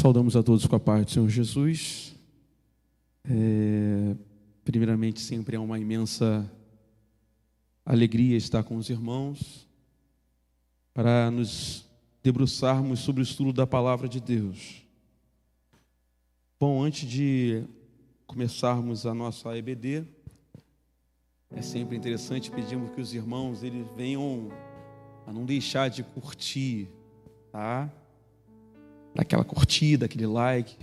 Saudamos a todos com a paz do Senhor Jesus. Primeiramente, sempre é uma imensa alegria estar com os irmãos para nos debruçarmos sobre o estudo da Palavra de Deus. Bom, antes de começarmos a nossa EBD, é sempre interessante pedirmos que os irmãos eles venham a não deixar de curtir, tá? Daquela curtida, aquele like.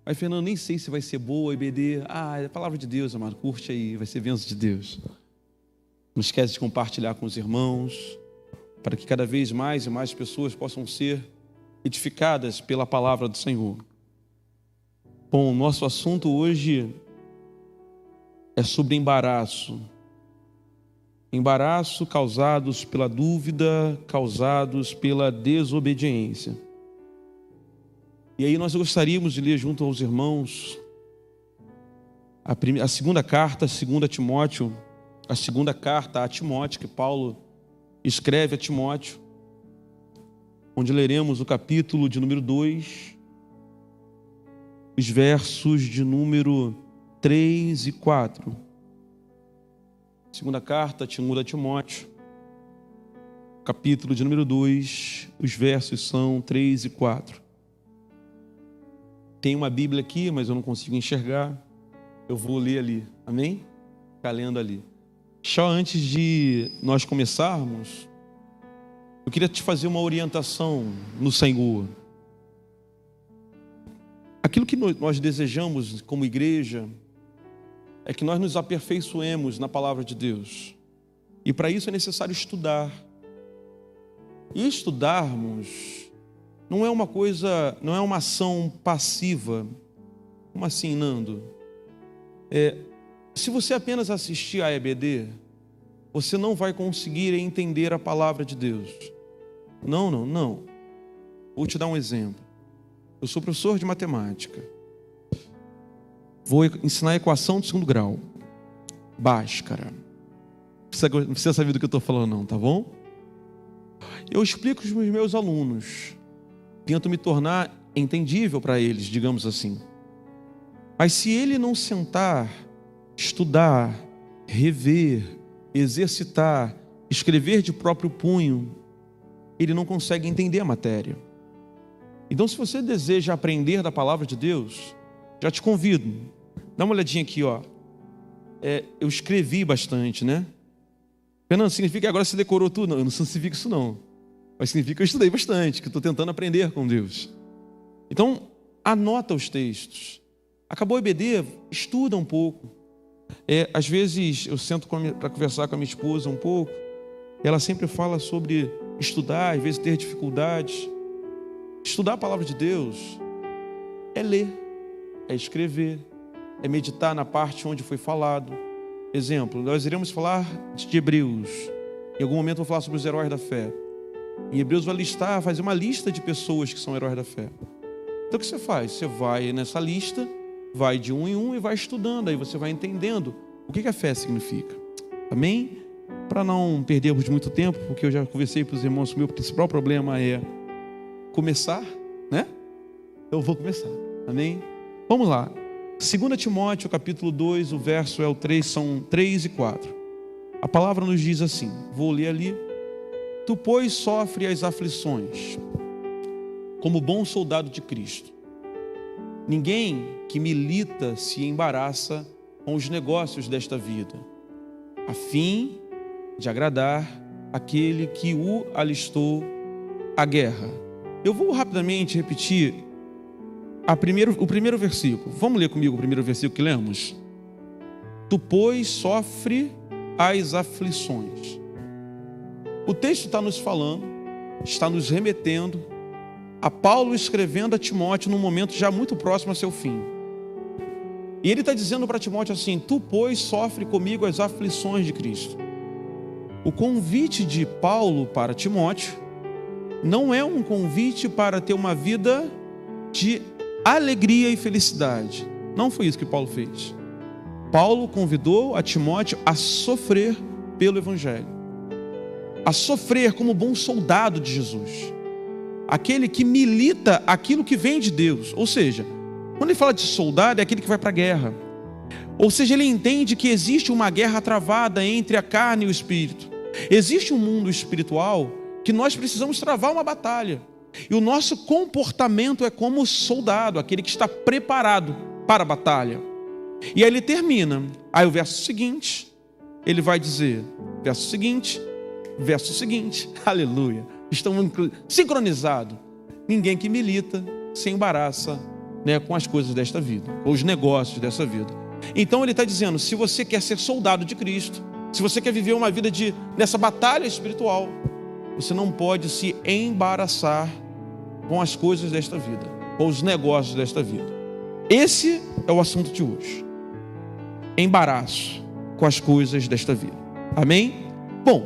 Mas, Fernando, nem sei se vai ser boa a EBD. É a palavra de Deus, amado. Curte aí, vai ser bênção de Deus. Não esquece de compartilhar com os irmãos, para que cada vez mais e mais pessoas possam ser edificadas pela palavra do Senhor. Bom, nosso assunto hoje é sobre embaraço. Embaraço causados pela dúvida, causados pela desobediência. E aí nós gostaríamos de ler junto aos irmãos a segunda carta, a segunda carta a Timóteo, que Paulo escreve a Timóteo, onde leremos o capítulo de número 2, os versos de número 3 e 4. Segunda carta a Timóteo, capítulo de número 2, os versos são 3 e 4. Tem uma Bíblia aqui, mas eu não consigo enxergar. Eu vou ler ali, amém? Ficar lendo ali. Só antes de nós começarmos, eu queria te fazer uma orientação no Senhor. Aquilo que nós desejamos como igreja é que nós nos aperfeiçoemos na palavra de Deus. E para isso é necessário estudar. E estudarmos não é uma ação passiva. Como assim, Nando? Se você apenas assistir a EBD, você não vai conseguir entender a palavra de Deus. Não. Vou te dar um exemplo. Eu sou professor de matemática. Vou ensinar a equação de segundo grau. Bhaskara. Não precisa saber do que eu estou falando não, tá bom? Eu explico para os meus alunos. Tento me tornar entendível para eles, digamos assim. Mas se ele não sentar, estudar, rever, exercitar, escrever de próprio punho, ele não consegue entender a matéria. Então, se você deseja aprender da palavra de Deus, já te convido. Dá uma olhadinha aqui, ó. Eu escrevi bastante, né? Fernando, significa que agora você decorou tudo? Não significa isso não. Mas significa que eu estudei bastante, que eu estou tentando aprender com Deus. Então, anota os textos. Acabou a EBD, estuda um pouco. Às vezes, eu sento para conversar com a minha esposa um pouco. Ela sempre fala sobre estudar, às vezes ter dificuldades. Estudar a palavra de Deus é ler, é escrever, é meditar na parte onde foi falado. Exemplo, nós iremos falar de Hebreus. Em algum momento eu vou falar sobre os heróis da fé. Em Hebreus vai fazer uma lista de pessoas que são heróis da fé. Então o que você faz? Você vai nessa lista, vai de um em um e vai estudando. Aí você vai entendendo o que a fé significa. Amém? Para não perdermos muito tempo, porque eu já conversei para os irmãos que o meu principal problema é começar, né? Eu vou começar. Amém? Vamos lá. 2 Timóteo, capítulo 2, o verso é o 3, são 3 e 4. A palavra nos diz assim, vou ler ali. Tu, pois, sofre as aflições, como bom soldado de Cristo. Ninguém que milita se embaraça com os negócios desta vida, a fim de agradar aquele que o alistou à guerra. Eu vou rapidamente repetir o primeiro versículo. Vamos ler comigo o primeiro versículo que lemos? Tu, pois, sofre as aflições. O texto está nos falando, está nos remetendo a Paulo escrevendo a Timóteo num momento já muito próximo a seu fim. E ele está dizendo para Timóteo assim: tu, pois, sofre comigo as aflições de Cristo. O convite de Paulo para Timóteo não é um convite para ter uma vida de alegria e felicidade. Não foi isso que Paulo fez. Paulo convidou a Timóteo a sofrer pelo Evangelho, a sofrer como bom soldado de Jesus. aquele que milita aquilo que vem de Deus. Ou seja, quando ele fala de soldado, é aquele que vai para a guerra. Ou seja, ele entende que existe uma guerra travada entre a carne e o espírito. Existe um mundo espiritual que nós precisamos travar uma batalha. E o nosso comportamento é como soldado, aquele que está preparado para a batalha. E aí ele termina. Aí o verso seguinte, ele vai dizer, verso seguinte, aleluia. Estão sincronizados. Ninguém que milita se embaraça, né, com as coisas desta vida, com os negócios dessa vida. Então ele está dizendo, se você quer ser soldado de Cristo, se você quer viver uma vida nessa batalha espiritual, você não pode se embaraçar com as coisas desta vida, com os negócios desta vida. Esse é o assunto de hoje. Embaraço com as coisas desta vida. Amém? Bom,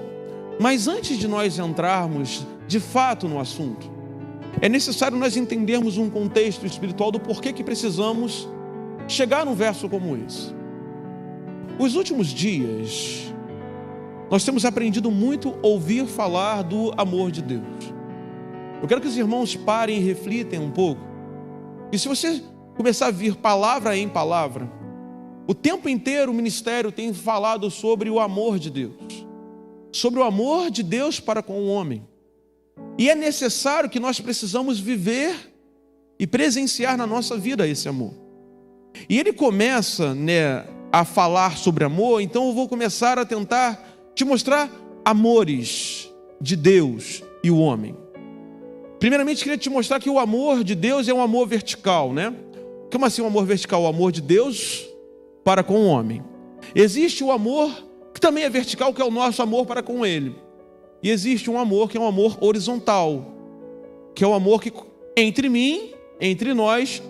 mas antes de nós entrarmos de fato no assunto, é necessário nós entendermos um contexto espiritual do porquê que precisamos chegar num verso como esse. Os últimos dias, nós temos aprendido muito a ouvir falar do amor de Deus. Eu quero que os irmãos parem e reflitem um pouco. E se você começar a vir palavra em palavra, o tempo inteiro o ministério tem falado sobre o amor de Deus. Sobre o amor de Deus para com o homem. E é necessário que nós precisamos viver e presenciar na nossa vida esse amor. E ele começa, né, a falar sobre amor, então eu vou começar a tentar te mostrar amores de Deus e o homem. Primeiramente, queria te mostrar que o amor de Deus é um amor vertical, né? Como assim um amor vertical? O amor de Deus para com o homem. Existe o amor que também é vertical, que é o nosso amor para com Ele. E existe um amor que é um amor horizontal, que é o amor que entre mim, entre nós,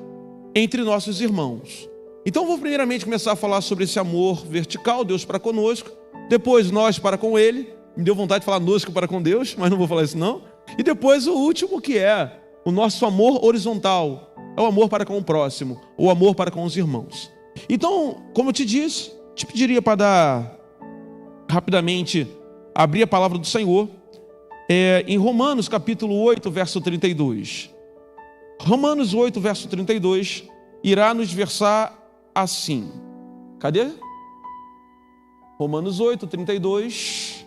entre nossos irmãos. Então eu vou primeiramente começar a falar sobre esse amor vertical, Deus para conosco, depois nós para com Ele. Me deu vontade de falar nós para com Deus, mas não vou falar isso não. E depois o último, que é o nosso amor horizontal, é o amor para com o próximo, o amor para com os irmãos. Então, como eu te disse, te pediria para dar rapidamente, abrir a palavra do Senhor em Romanos capítulo 8, verso 32. Romanos 8, verso 32 irá nos versar assim. Cadê? Romanos 8, 32.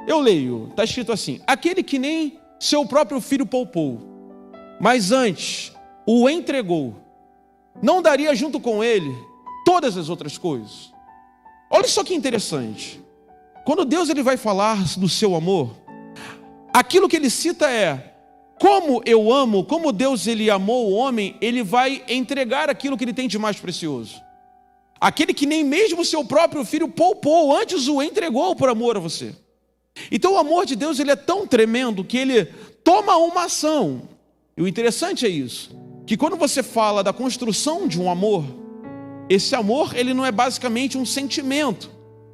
Eu leio, está escrito assim: aquele que nem seu próprio filho poupou, mas antes o entregou, não daria junto com ele todas as outras coisas? Olha só que interessante. Quando Deus ele vai falar do seu amor, aquilo que ele cita é: como eu amo, como Deus ele amou o homem, ele vai entregar aquilo que ele tem de mais precioso. Aquele que nem mesmo o seu próprio filho poupou, antes o entregou por amor a você. Então o amor de Deus ele é tão tremendo que ele toma uma ação. E o interessante é isso, que quando você fala da construção de um amor, esse amor ele não é basicamente um sentimento,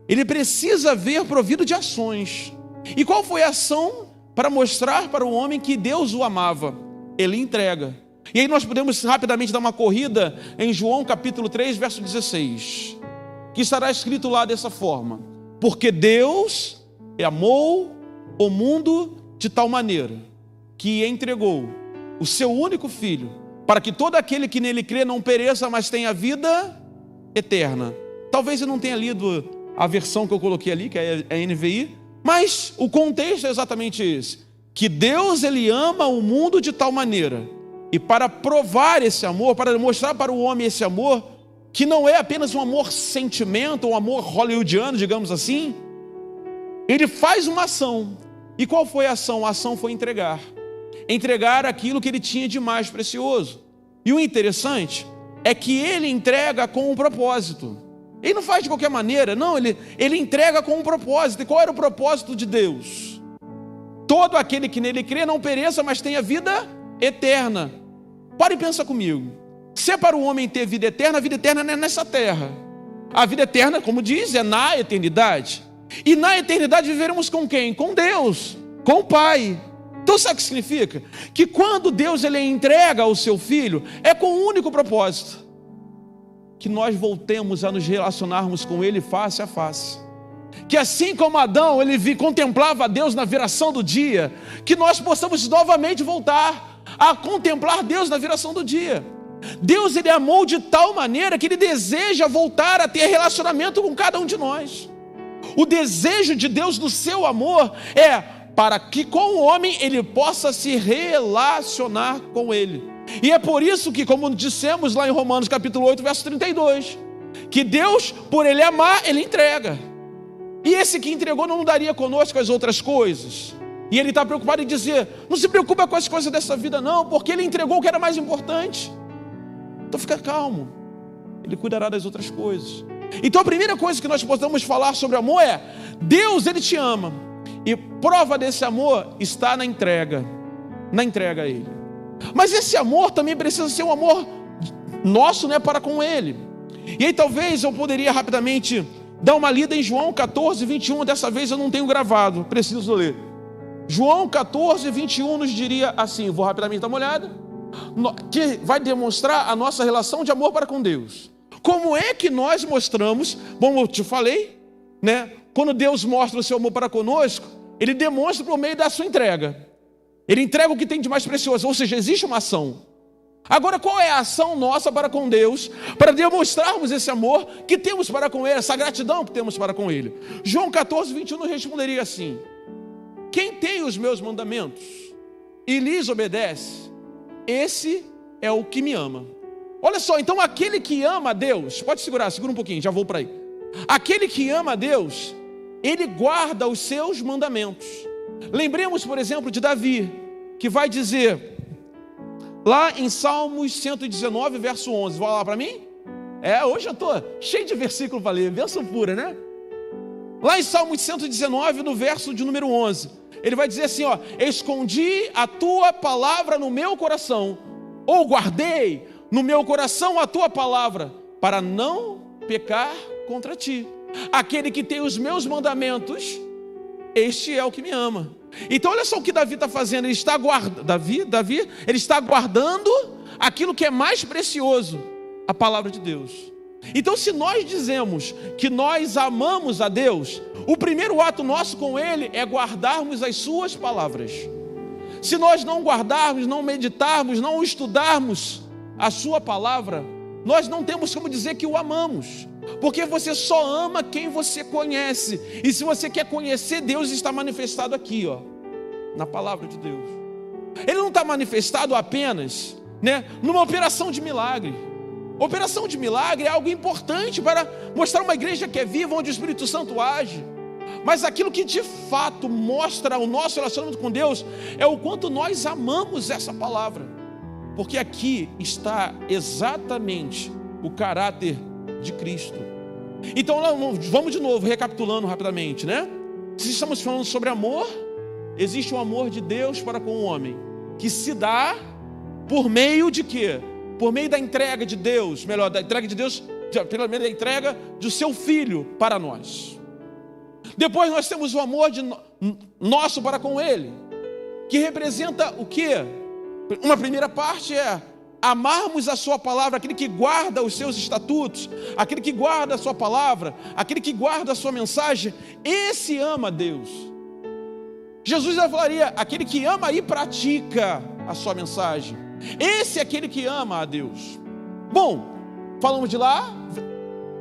ele precisa vir provido de ações. E qual foi a ação para mostrar para o homem que Deus o amava? Ele entrega. E aí nós podemos rapidamente dar uma corrida em João capítulo 3, verso 16, que estará escrito lá dessa forma: porque Deus amou o mundo de tal maneira que entregou o seu único filho, para que todo aquele que nele crê não pereça, mas tenha vida eterna. Talvez eu não tenha lido a versão que eu coloquei ali, que é a NVI, mas o contexto é exatamente esse: que Deus ele ama o mundo de tal maneira, e para provar esse amor, para mostrar para o homem esse amor, que não é apenas um amor sentimento, um amor hollywoodiano, digamos assim, ele faz uma ação. E qual foi a ação? A ação foi entregar aquilo que ele tinha de mais precioso. E o interessante é que ele entrega com um propósito. Ele não faz de qualquer maneira, não, ele entrega com um propósito. E qual era o propósito de Deus? Todo aquele que nele crê não pereça, mas tenha vida eterna. Para e pensa comigo. Se é para o homem ter vida eterna, a vida eterna não é nessa terra. A vida eterna, como diz, é na eternidade. E na eternidade viveremos com quem? Com Deus, com o Pai. Então sabe o que significa? Que quando Deus ele entrega o seu Filho, é com um único propósito: que nós voltemos a nos relacionarmos com Ele face a face. que assim como Adão, ele contemplava a Deus na viração do dia, que nós possamos novamente voltar a contemplar Deus na viração do dia. Deus, ele amou de tal maneira que ele deseja voltar a ter relacionamento com cada um de nós. O desejo de Deus no seu amor é para que com o homem ele possa se relacionar com ele. E é por isso que, como dissemos lá em Romanos capítulo 8, verso 32, que Deus, por ele amar, ele entrega. E esse que entregou não daria conosco as outras coisas. E ele está preocupado em dizer, não se preocupa com as coisas dessa vida não, porque ele entregou o que era mais importante. Então fica calmo, ele cuidará das outras coisas. Então a primeira coisa que nós podemos falar sobre amor é, Deus, ele te ama. E prova desse amor está na entrega a ele. Mas esse amor também precisa ser um amor nosso, né, para com ele. E aí talvez eu poderia rapidamente dar uma lida em João 14, 21, dessa vez eu não tenho gravado, preciso ler. João 14, 21 nos diria assim, vou rapidamente dar uma olhada, que vai demonstrar a nossa relação de amor para com Deus. Como é que nós mostramos, como eu te falei, né? Quando Deus mostra o seu amor para conosco, ele demonstra por meio da sua entrega. Ele entrega o que tem de mais precioso, ou seja, existe uma ação. Agora, qual é a ação nossa para com Deus, para demonstrarmos esse amor que temos para com Ele, essa gratidão que temos para com Ele? João 14, 21 nos responderia assim: quem tem os meus mandamentos e lhes obedece, esse é o que me ama. Olha só, então aquele que ama a Deus, pode segurar, segura um pouquinho, já vou para aí. Aquele que ama a Deus, ele guarda os seus mandamentos. Lembremos, por exemplo, de Davi, que vai dizer, lá em Salmos 119, verso 11, vai lá para mim? Hoje eu estou cheio de versículo para ler, bênção pura, né? Lá em Salmos 119, no verso de número 11, ele vai dizer assim, ó, escondi a tua palavra no meu coração, ou guardei no meu coração a tua palavra, para não pecar contra ti. Aquele que tem os meus mandamentos, este é o que me ama. Então olha só o que Davi está fazendo, ele está guardando, Davi, ele está guardando aquilo que é mais precioso, a palavra de Deus. Então se nós dizemos que nós amamos a Deus, o primeiro ato nosso com Ele é guardarmos as suas palavras. Se nós não guardarmos, não meditarmos, não estudarmos a sua palavra, nós não temos como dizer que o amamos, porque você só ama quem você conhece. E se você quer conhecer Deus, está manifestado aqui, ó, na palavra de Deus. Ele não está manifestado apenas, né, numa operação de milagre. Operação de milagre é algo importante para mostrar uma igreja que é viva, onde o Espírito Santo age. Mas aquilo que de fato mostra o nosso relacionamento com Deus é o quanto nós amamos essa palavra. Porque aqui está exatamente o caráter de Cristo. Então vamos de novo, recapitulando rapidamente, né? Se estamos falando sobre amor, existe o amor de Deus para com o homem, que se dá por meio de quê? Por meio da entrega de Deus, melhor, da entrega de Deus, pelo menos da entrega do seu Filho para nós. Depois nós temos o amor nosso para com Ele, que representa o quê? Uma primeira parte é amarmos a sua palavra, aquele que guarda os seus estatutos, aquele que guarda a sua palavra, aquele que guarda a sua mensagem, esse ama a Deus. Jesus já falaria, aquele que ama e pratica a sua mensagem, esse é aquele que ama a Deus. Bom, falamos de lá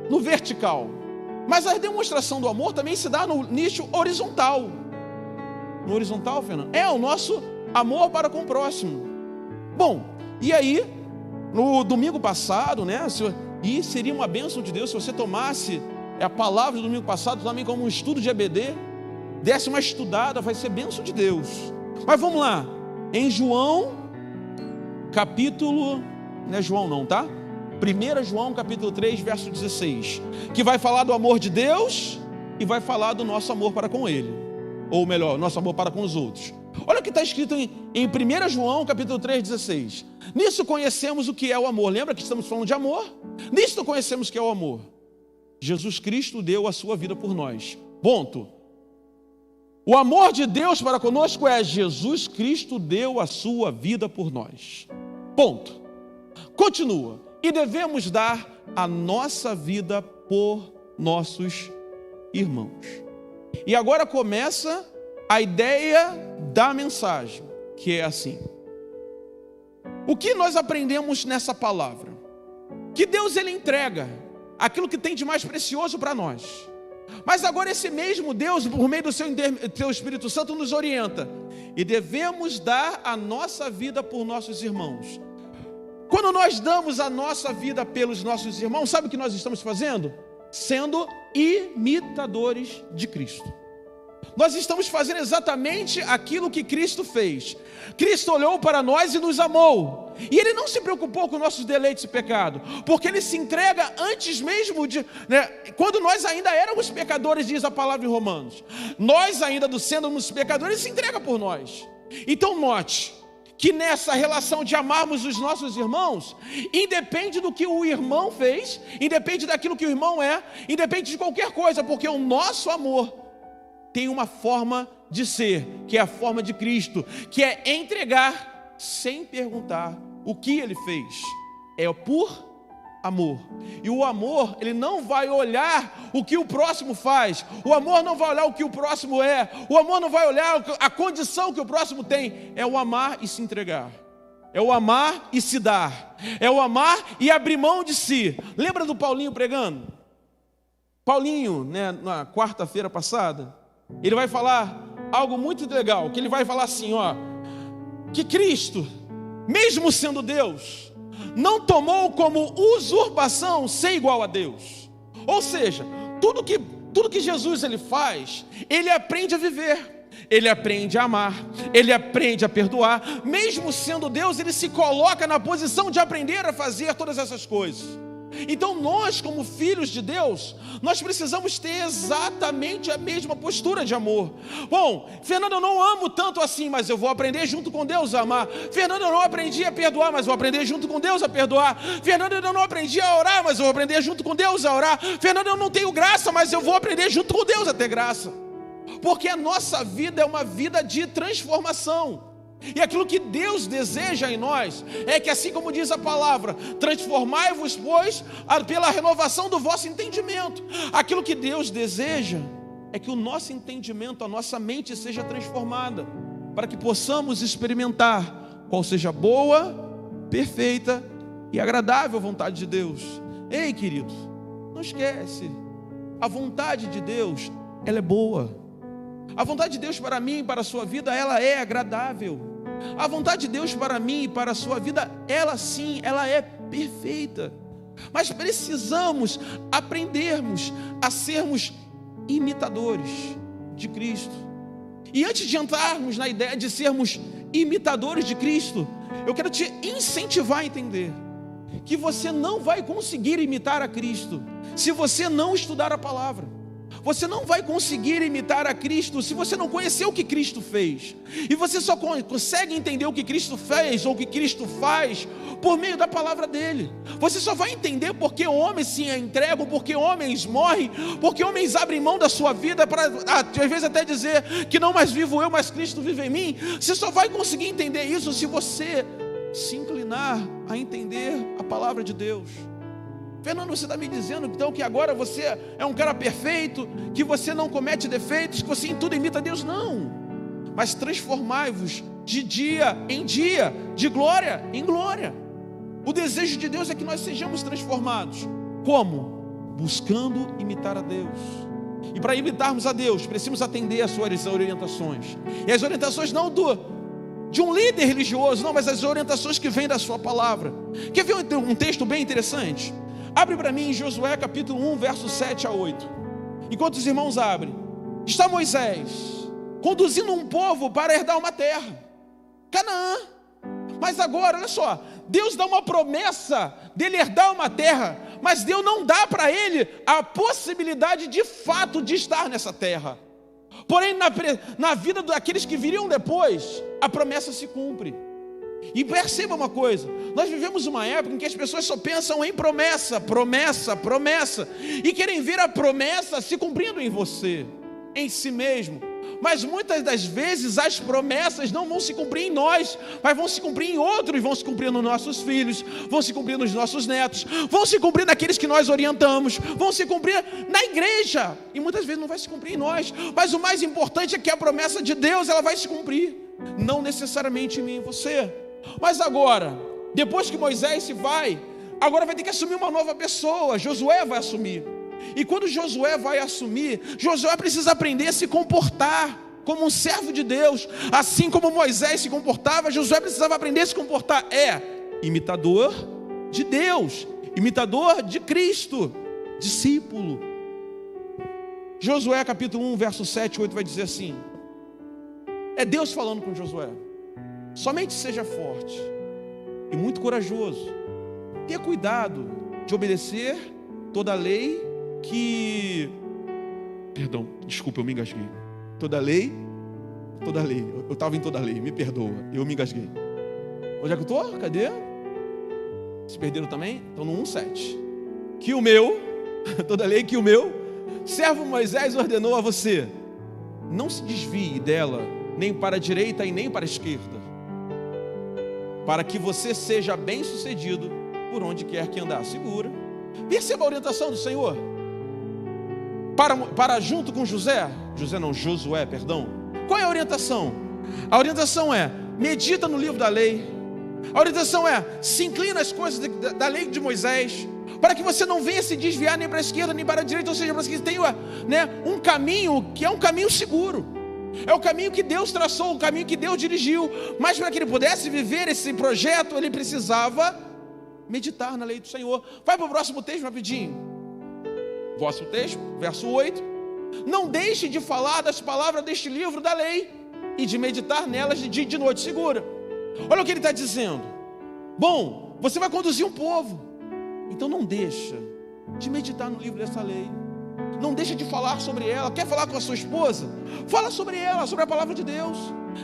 no vertical, mas a demonstração do amor também se dá no nicho horizontal. No horizontal, Fernando, é o nosso amor para com o próximo. Bom, e aí, no domingo passado, né? E seria uma bênção de Deus se você tomasse a palavra do domingo passado também como um estudo de EBD, desse uma estudada, vai ser bênção de Deus. Mas vamos lá, em João, capítulo, não é João não, tá? 1 João capítulo 3, verso 16, que vai falar do amor de Deus e vai falar do nosso amor para com Ele, ou melhor, nosso amor para com os outros. Olha o que está escrito em 1 João capítulo 3, 16. Nisso conhecemos o que é o amor. Lembra que estamos falando de amor? Nisso conhecemos o que é o amor. Jesus Cristo deu a sua vida por nós. Ponto. O amor de Deus para conosco é Jesus Cristo deu a sua vida por nós. Ponto. Continua. E devemos dar a nossa vida por nossos irmãos. E agora começa a ideia da mensagem, que é assim. O que nós aprendemos nessa palavra? Que Deus, Ele entrega aquilo que tem de mais precioso para nós. Mas agora esse mesmo Deus, por meio do seu Espírito Santo, nos orienta. E devemos dar a nossa vida por nossos irmãos. Quando nós damos a nossa vida pelos nossos irmãos, sabe o que nós estamos fazendo? Sendo imitadores de Cristo. Nós estamos fazendo exatamente aquilo que Cristo fez. Cristo olhou para nós e nos amou. E Ele não se preocupou com nossos deleites e pecado, porque Ele se entrega antes mesmo de... quando nós ainda éramos pecadores, diz a palavra em Romanos. Nós ainda sendo pecadores, Ele se entrega por nós. Então note que nessa relação de amarmos os nossos irmãos, independe do que o irmão fez, independe daquilo que o irmão é, independe de qualquer coisa, porque o nosso amor tem uma forma de ser, que é a forma de Cristo, que é entregar sem perguntar o que Ele fez. É por amor. E o amor, ele não vai olhar o que o próximo faz. O amor não vai olhar o que o próximo é. O amor não vai olhar a condição que o próximo tem. É o amar e se entregar. É o amar e se dar. É o amar e abrir mão de si. Lembra do Paulinho pregando? Paulinho, na quarta-feira passada, ele vai falar algo muito legal, que ele vai falar assim, que Cristo, mesmo sendo Deus, não tomou como usurpação ser igual a Deus. Ou seja, tudo que Jesus ele faz, ele aprende a viver, ele aprende a amar, ele aprende a perdoar. Mesmo sendo Deus, ele se coloca na posição de aprender a fazer todas essas coisas. Então nós, como filhos de Deus, nós precisamos ter exatamente a mesma postura de amor. Bom, Fernando, eu não amo tanto assim, mas eu vou aprender junto com Deus a amar. Fernando, eu não aprendi a perdoar, mas vou aprender junto com Deus a perdoar. Fernando, eu não aprendi a orar, mas eu vou aprender junto com Deus a orar. Fernando, eu não tenho graça, mas eu vou aprender junto com Deus a ter graça. Porque a nossa vida é uma vida de transformação. E aquilo que Deus deseja em nós é que, assim como diz a palavra, transformai-vos, pois, pela renovação do vosso entendimento. Aquilo que Deus deseja é que o nosso entendimento, a nossa mente seja transformada, para que possamos experimentar qual seja a boa, perfeita e agradável vontade de Deus. Ei, querido, não esquece, a vontade de Deus, ela é boa. A vontade de Deus para mim e para a sua vida, ela é agradável. A vontade de Deus para mim e para a sua vida, ela sim, ela é perfeita. Mas precisamos aprendermos a sermos imitadores de Cristo. E antes de entrarmos na ideia de sermos imitadores de Cristo, eu quero te incentivar a entender que você não vai conseguir imitar a Cristo se você não estudar a palavra. Você não vai conseguir imitar a Cristo se você não conhecer o que Cristo fez. E você só consegue entender o que Cristo fez ou o que Cristo faz por meio da palavra dele. Você só vai entender porque homens se entregam, porque homens morrem, porque homens abrem mão da sua vida para, às vezes, até dizer que não mais vivo eu, mas Cristo vive em mim. Você só vai conseguir entender isso se você se inclinar a entender a palavra de Deus. Fernando, você está me dizendo então que agora você é um cara perfeito, que você não comete defeitos, que você em tudo imita Deus? Não, mas transformai-vos de dia em dia, de glória em glória. O desejo de Deus é que nós sejamos transformados. Como? Buscando imitar a Deus. E para imitarmos a Deus, precisamos atender às suas orientações. E as orientações não de um líder religioso, não, mas as orientações que vêm da sua palavra. Quer ver um texto bem interessante? Abre para mim em Josué capítulo 1, versos 7 a 8. Enquanto os irmãos abrem, está Moisés conduzindo um povo para herdar uma terra, Canaã. Mas agora, olha só, Deus dá uma promessa dele herdar uma terra, mas Deus não dá para ele a possibilidade de fato de estar nessa terra. Porém, na vida daqueles que viriam depois, a promessa se cumpre. E perceba uma coisa, nós vivemos uma época em que as pessoas só pensam em promessa, promessa, promessa, e querem ver a promessa se cumprindo em você, em si mesmo. Mas muitas das vezes as promessas não vão se cumprir em nós, mas vão se cumprir em outros, vão se cumprir nos nossos filhos, vão se cumprir nos nossos netos, vão se cumprir naqueles que nós orientamos, vão se cumprir na igreja, e muitas vezes não vai se cumprir em nós. Mas o mais importante é que a promessa de Deus, ela vai se cumprir, não necessariamente em mim e você. Mas agora, depois que Moisés se vai, agora vai ter que assumir uma nova pessoa. Josué vai assumir. E quando Josué vai assumir, Josué precisa aprender a se comportar como um servo de Deus. Assim como Moisés se comportava, Josué precisava aprender a se comportar. Imitador de Deus, imitador de Cristo, discípulo. Josué capítulo 1, verso 7 e 8 vai dizer assim: é Deus falando com Josué: somente seja forte e muito corajoso. Tenha cuidado de obedecer toda a lei Perdão, desculpa, eu me engasguei. Toda lei, eu estava em toda a lei, me perdoa, eu me engasguei. Onde é que eu estou? Cadê? Se perderam também? Estão no 1,7. Que o meu, toda lei que o meu servo Moisés ordenou a você: não se desvie dela, nem para a direita e nem para a esquerda, para que você seja bem sucedido por onde quer que andar. Segura. Perceba a orientação do Senhor. Para junto com Josué, perdão. Qual é a orientação? A orientação é: medita no livro da lei. A orientação é: se inclina às coisas da lei de Moisés, para que você não venha se desviar nem para a esquerda nem para a direita, ou seja, para que tenha um caminho que é um caminho seguro. É o caminho que Deus traçou, o caminho que Deus dirigiu. Mas para que ele pudesse viver esse projeto, ele precisava meditar na lei do Senhor. Vai para o próximo texto rapidinho. Vosso texto, verso 8: não deixe de falar das palavras deste livro da lei e de meditar nelas de dia e de noite. Segura. Olha o que ele está dizendo. Bom, você vai conduzir um povo, então não deixa de meditar no livro dessa lei. Não deixa de falar sobre ela. Quer falar com a sua esposa? Fala sobre ela, sobre a palavra de Deus.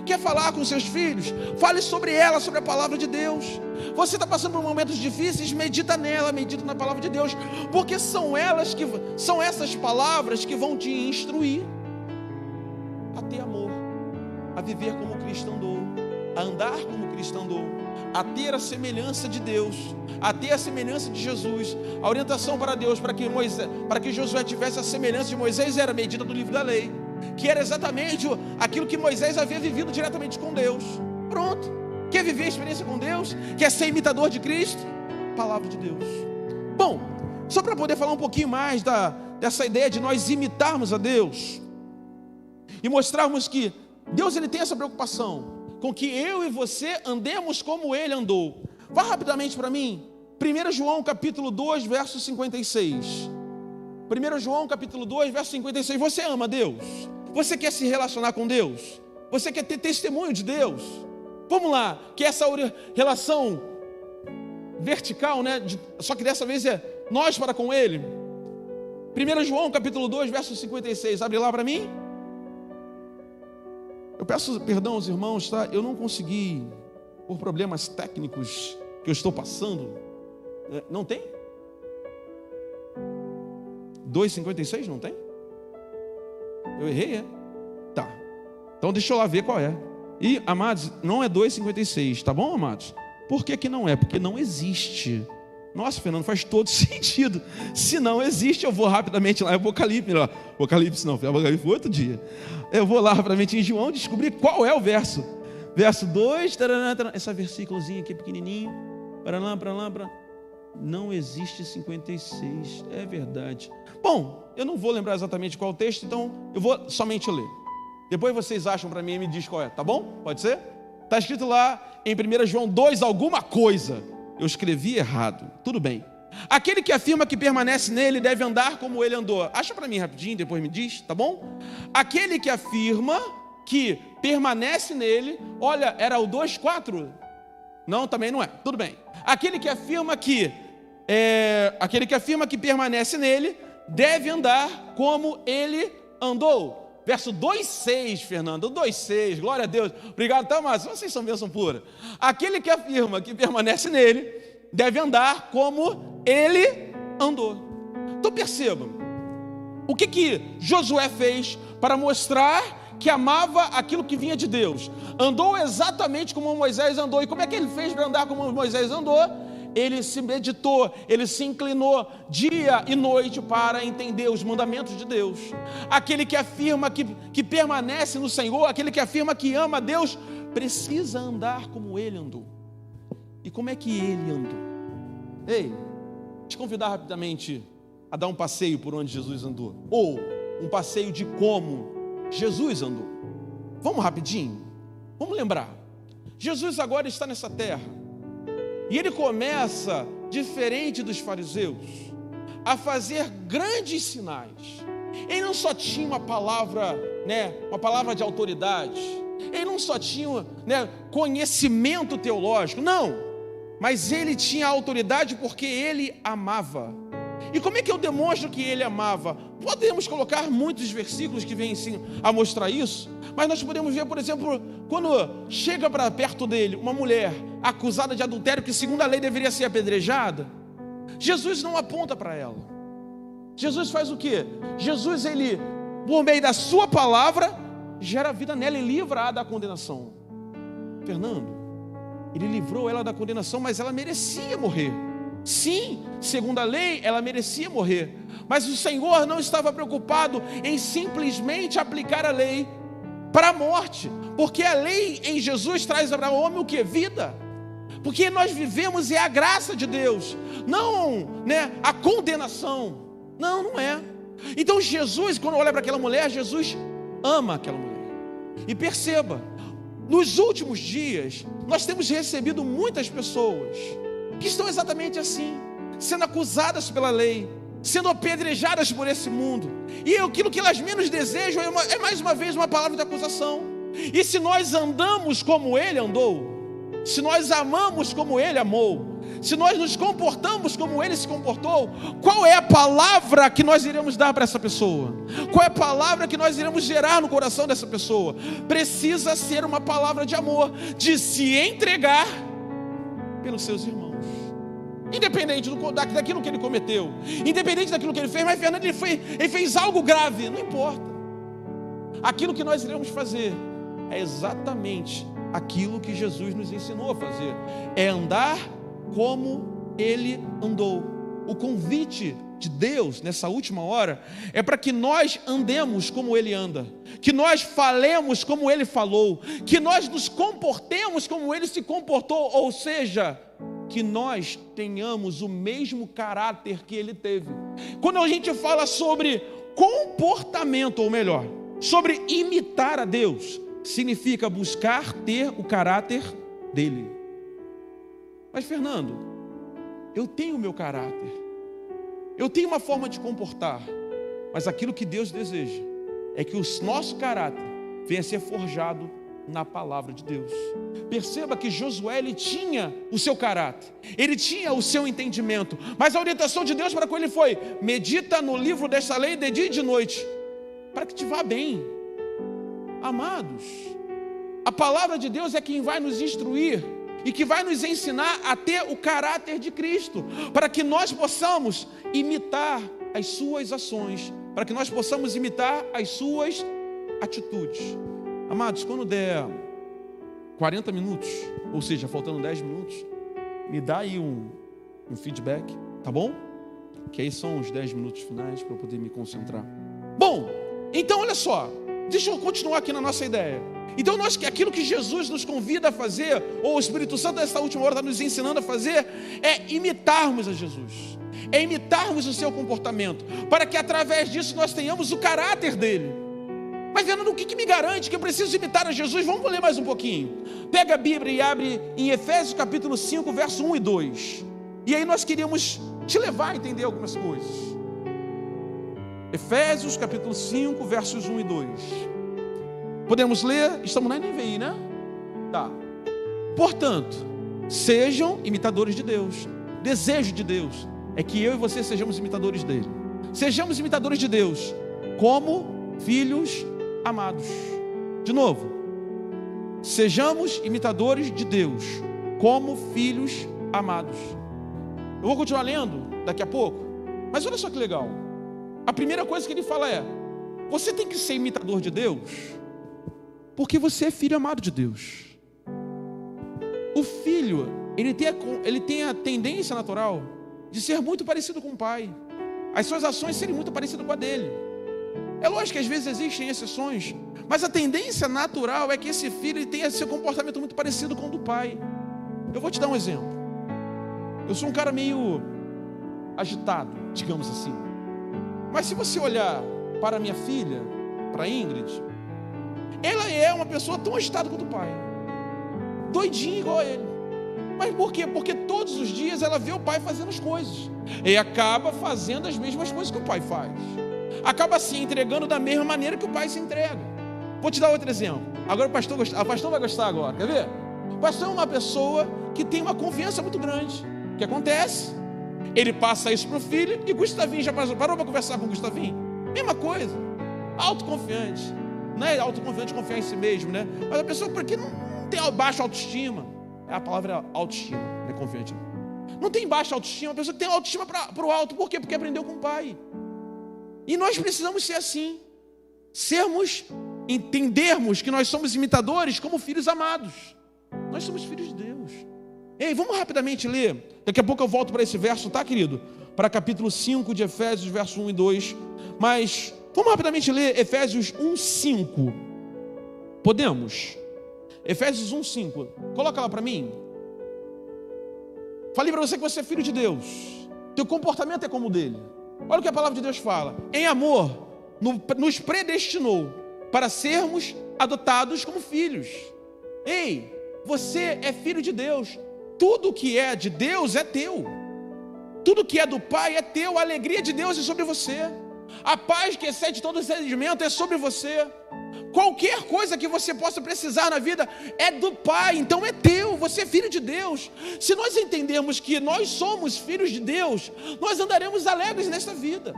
Quer falar com seus filhos? Fale sobre ela, sobre a palavra de Deus. Você está passando por momentos difíceis? Medita nela, medita na palavra de Deus, porque são essas palavras que vão te instruir a ter amor, a viver como Cristo andou, a andar como Cristo andou, a ter a semelhança de Deus, a ter a semelhança de Jesus. A orientação para Deus, para que Josué tivesse a semelhança de Moisés, era medida do livro da lei, que era exatamente aquilo que Moisés havia vivido diretamente com Deus. Pronto. Quer viver a experiência com Deus? Quer ser imitador de Cristo? Palavra de Deus. Bom, só para poder falar um pouquinho mais dessa ideia de nós imitarmos a Deus e mostrarmos que Deus, ele tem essa preocupação com que eu e você andemos como ele andou. Vá rapidamente para mim, 1 João capítulo 2, verso 56. 1 João capítulo 2, verso 56. Você ama Deus? Você quer se relacionar com Deus? Você quer ter testemunho de Deus? Vamos lá, que essa relação vertical, né? Só que dessa vez é nós para com ele. 1 João capítulo 2, verso 56. Abre lá para mim. Eu peço perdão aos irmãos, tá? Eu não consegui, por problemas técnicos que eu estou passando. Não tem? 2,56 não tem? Eu errei, Tá. Então deixa eu lá ver qual é. E, amados, não é 2,56, tá bom, amados? Por que não é? Porque não existe. Nossa, Fernando, faz todo sentido. Se não existe, eu vou rapidamente lá em Apocalipse. Apocalipse não, Apocalipse foi outro dia. Eu vou lá rapidamente em João descobrir qual é o verso. Verso 2, esse versículozinho aqui pequenininho. Para lá. Não existe 56, é verdade. Bom, eu não vou lembrar exatamente qual é o texto, então eu vou somente ler. Depois vocês acham para mim e me diz qual é, tá bom? Pode ser? Está escrito lá em 1 João 2, alguma coisa. Eu escrevi errado, tudo bem. Aquele que afirma que permanece nele deve andar como ele andou. Acha para mim rapidinho, depois me diz, tá bom? Aquele que afirma que permanece nele, olha, era o 2,4? Não, também não é, tudo bem. Aquele que afirma que permanece nele deve andar como ele andou. Verso 2,6, Fernando, 2,6, glória a Deus. Obrigado, tá, Márcio? Vocês são bênção pura. Aquele que afirma que permanece nele deve andar como ele andou. Então percebam, o que Josué fez para mostrar que amava aquilo que vinha de Deus, andou exatamente como Moisés andou. E como é que ele fez para andar como Moisés andou? Ele se meditou, ele se inclinou dia e noite para entender os mandamentos de Deus. Aquele que afirma que permanece no Senhor, aquele que afirma que ama a Deus, precisa andar como ele andou. E como é que ele andou? Ei, te convidar rapidamente a dar um passeio por onde Jesus andou, ou um passeio de como Jesus andou. Vamos rapidinho? Vamos lembrar. Jesus agora está nessa terra, e ele começa, diferente dos fariseus, a fazer grandes sinais. Ele não só tinha uma palavra, uma palavra de autoridade, ele não só tinha, conhecimento teológico, não, mas ele tinha autoridade porque ele amava. E como é que eu demonstro que ele amava? Podemos colocar muitos versículos que vêm sim a mostrar isso, mas nós podemos ver, por exemplo, quando chega para perto dele uma mulher acusada de adultério, que segundo a lei deveria ser apedrejada, Jesus não aponta para ela. Jesus faz o quê? Jesus, ele, por meio da sua palavra, gera vida nela e livra-a da condenação. Fernando, ele livrou ela da condenação, mas ela merecia morrer. Sim, segundo a lei, ela merecia morrer, mas o Senhor não estava preocupado em simplesmente aplicar a lei para a morte, porque a lei em Jesus traz para o homem o que? Vida. Porque nós vivemos a graça de Deus, não a condenação. Não é. Então Jesus, quando olha para aquela mulher, Jesus ama aquela mulher. E perceba, nos últimos dias nós temos recebido muitas pessoas que estão exatamente assim, sendo acusadas pela lei, sendo apedrejadas por esse mundo, e aquilo que elas menos desejam é mais uma vez uma palavra de acusação. E se nós andamos como ele andou, se nós amamos como ele amou, se nós nos comportamos como ele se comportou, qual é a palavra que nós iremos dar para essa pessoa? Qual é a palavra que nós iremos gerar no coração dessa pessoa? Precisa ser uma palavra de amor, de se entregar pelos seus irmãos, independente daquilo que ele cometeu, independente daquilo que ele fez. Mas Fernando, ele fez algo grave, não importa. Aquilo que nós iremos fazer é exatamente aquilo que Jesus nos ensinou a fazer, é andar como ele andou. O convite de Deus nessa última hora é para que nós andemos como ele anda, que nós falemos como ele falou, que nós nos comportemos como ele se comportou, ou seja, que nós tenhamos o mesmo caráter que ele teve. Quando a gente fala sobre comportamento, ou melhor, sobre imitar a Deus, significa buscar ter o caráter dele. Mas Fernando, eu tenho o meu caráter, eu tenho uma forma de comportar, mas aquilo que Deus deseja é que o nosso caráter venha a ser forjado na palavra de Deus. Perceba que Josué, ele tinha o seu caráter, ele tinha o seu entendimento, mas a orientação de Deus para com ele foi: medita no livro desta lei de dia e de noite, para que te vá bem. Amados, a palavra de Deus é quem vai nos instruir e que vai nos ensinar a ter o caráter de Cristo, para que nós possamos imitar as suas ações, para que nós possamos imitar as suas atitudes. Amados, quando der 40 minutos, ou seja, faltando 10 minutos, me dá aí um feedback, tá bom? Que aí são os 10 minutos finais para eu poder me concentrar. Bom, então olha só, deixa eu continuar aqui na nossa ideia. Então aquilo que Jesus nos convida a fazer, ou o Espírito Santo nessa última hora está nos ensinando a fazer, é imitarmos a Jesus, é imitarmos o seu comportamento, para que através disso nós tenhamos o caráter dele. Mas Fernando, o que me garante que eu preciso imitar a Jesus? Vamos ler mais um pouquinho. Pega a Bíblia e abre em Efésios capítulo 5, verso 1 e 2. E aí nós queríamos te levar a entender algumas coisas. Efésios capítulo 5, versos 1 e 2. Podemos ler? Estamos na NVI, né? Tá. Portanto, sejam imitadores de Deus. Desejo de Deus é que eu e você sejamos imitadores dele. Sejamos imitadores de Deus como filhos amados. De novo, sejamos imitadores de Deus como filhos amados. Eu vou continuar lendo daqui a pouco, mas olha só que legal. A primeira coisa que ele fala é: você tem que ser imitador de Deus Porque você é filho amado de Deus. O filho, ele tem a tendência natural de ser muito parecido com o pai. As suas ações serem muito parecidas com a dele. É lógico que às vezes existem exceções, mas a tendência natural é que esse filho tenha esse comportamento muito parecido com o do pai. Eu vou te dar um exemplo. Eu sou um cara meio agitado, digamos assim. Mas se você olhar para minha filha, para Ingrid, ela é uma pessoa tão agitada quanto o pai. Doidinha igual a ele. Mas por quê? Porque todos os dias ela vê o pai fazendo as coisas. E acaba fazendo as mesmas coisas que o pai faz. Acaba se entregando da mesma maneira que o pai se entrega. Vou te dar outro exemplo. Agora o pastor vai gostar agora. Quer ver? O pastor é uma pessoa que tem uma confiança muito grande. O que acontece? Ele passa isso para o filho. E Gustavinho já parou para conversar com o Gustavinho? Mesma coisa. Autoconfiante. Não é autoconfiante confiar em si mesmo, né? Mas a pessoa porque não tem baixa autoestima. A palavra é autoestima, não é confiante. Não tem baixa autoestima. A pessoa que tem autoestima para o alto. Por quê? Porque aprendeu com o pai. E nós precisamos ser assim. Entendermos que nós somos imitadores como filhos amados. Nós somos filhos de Deus. Ei, vamos rapidamente ler. Daqui a pouco eu volto para esse verso, tá, querido? Para capítulo 5 de Efésios, verso 1 e 2. Mas vamos rapidamente ler Efésios 1, 5. Podemos? Efésios 1, 5. Coloca lá para mim. Falei para você que você é filho de Deus. Teu comportamento é como o dele. Olha o que a palavra de Deus fala. Em amor, nos predestinou para sermos adotados como filhos. Ei, você é filho de Deus. Tudo que é de Deus é teu. Tudo que é do Pai é teu. A alegria de Deus é sobre você. A paz que excede todo entendimento é sobre você. Qualquer coisa que você possa precisar na vida é do Pai, então é teu, você é filho de Deus. Se nós entendermos que nós somos filhos de Deus, nós andaremos alegres nesta vida.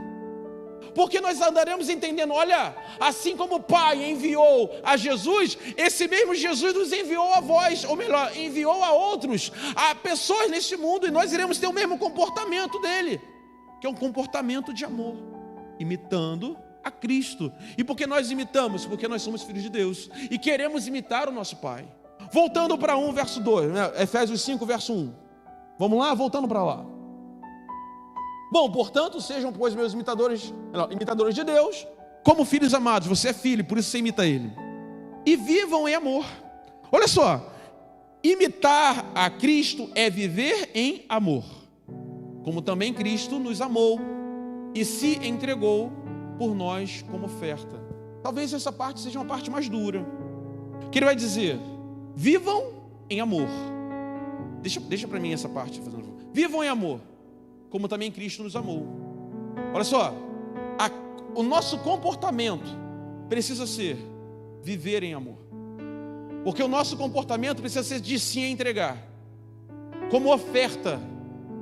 Porque nós andaremos entendendo, olha, assim como o Pai enviou a Jesus, esse mesmo Jesus nos enviou a vós, ou melhor, enviou a outros, a pessoas neste mundo, e nós iremos ter o mesmo comportamento dele, que é um comportamento de amor, imitando a Cristo. E por que nós imitamos? Porque nós somos filhos de Deus e queremos imitar o nosso Pai. Voltando para 1, verso 2, né? Efésios 5, verso 1. Vamos lá? Voltando para lá. Bom, portanto, sejam, pois, meus imitadores de Deus, como filhos amados. Você é filho, por isso você imita Ele. E vivam em amor. Olha só, imitar a Cristo é viver em amor, como também Cristo nos amou e se entregou por nós como oferta. Talvez essa parte seja uma parte mais dura, que ele vai dizer: vivam em amor. Deixa para mim essa parte. Vivam em amor, como também Cristo nos amou. Olha só, o nosso comportamento precisa ser viver em amor, porque o nosso comportamento precisa ser de se entregar como oferta.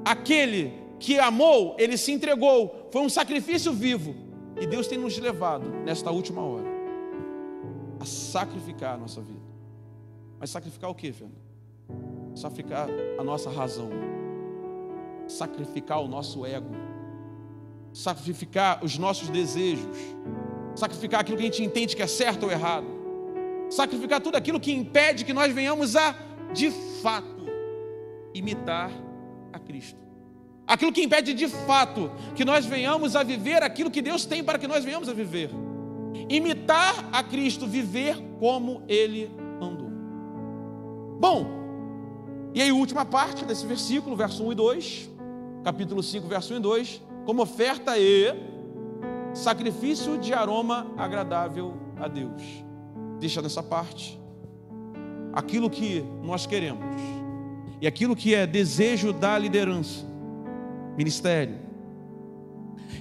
Aquele que amou, ele se entregou, foi um sacrifício vivo. E Deus tem nos levado nesta última hora a sacrificar a nossa vida. Mas sacrificar o quê, Fernando? Sacrificar a nossa razão, sacrificar o nosso ego, sacrificar os nossos desejos, sacrificar aquilo que a gente entende que é certo ou errado, sacrificar tudo aquilo que impede que nós venhamos a, de fato, imitar a Cristo. Aquilo que impede de fato que nós venhamos a viver aquilo que Deus tem para que nós venhamos a viver. Imitar a Cristo, viver como Ele andou. Bom, e aí a última parte desse versículo, verso 1 e 2, capítulo 5, verso 1 e 2, como oferta e sacrifício de aroma agradável a Deus. Deixa nessa parte aquilo que nós queremos e aquilo que é desejo da liderança, ministério,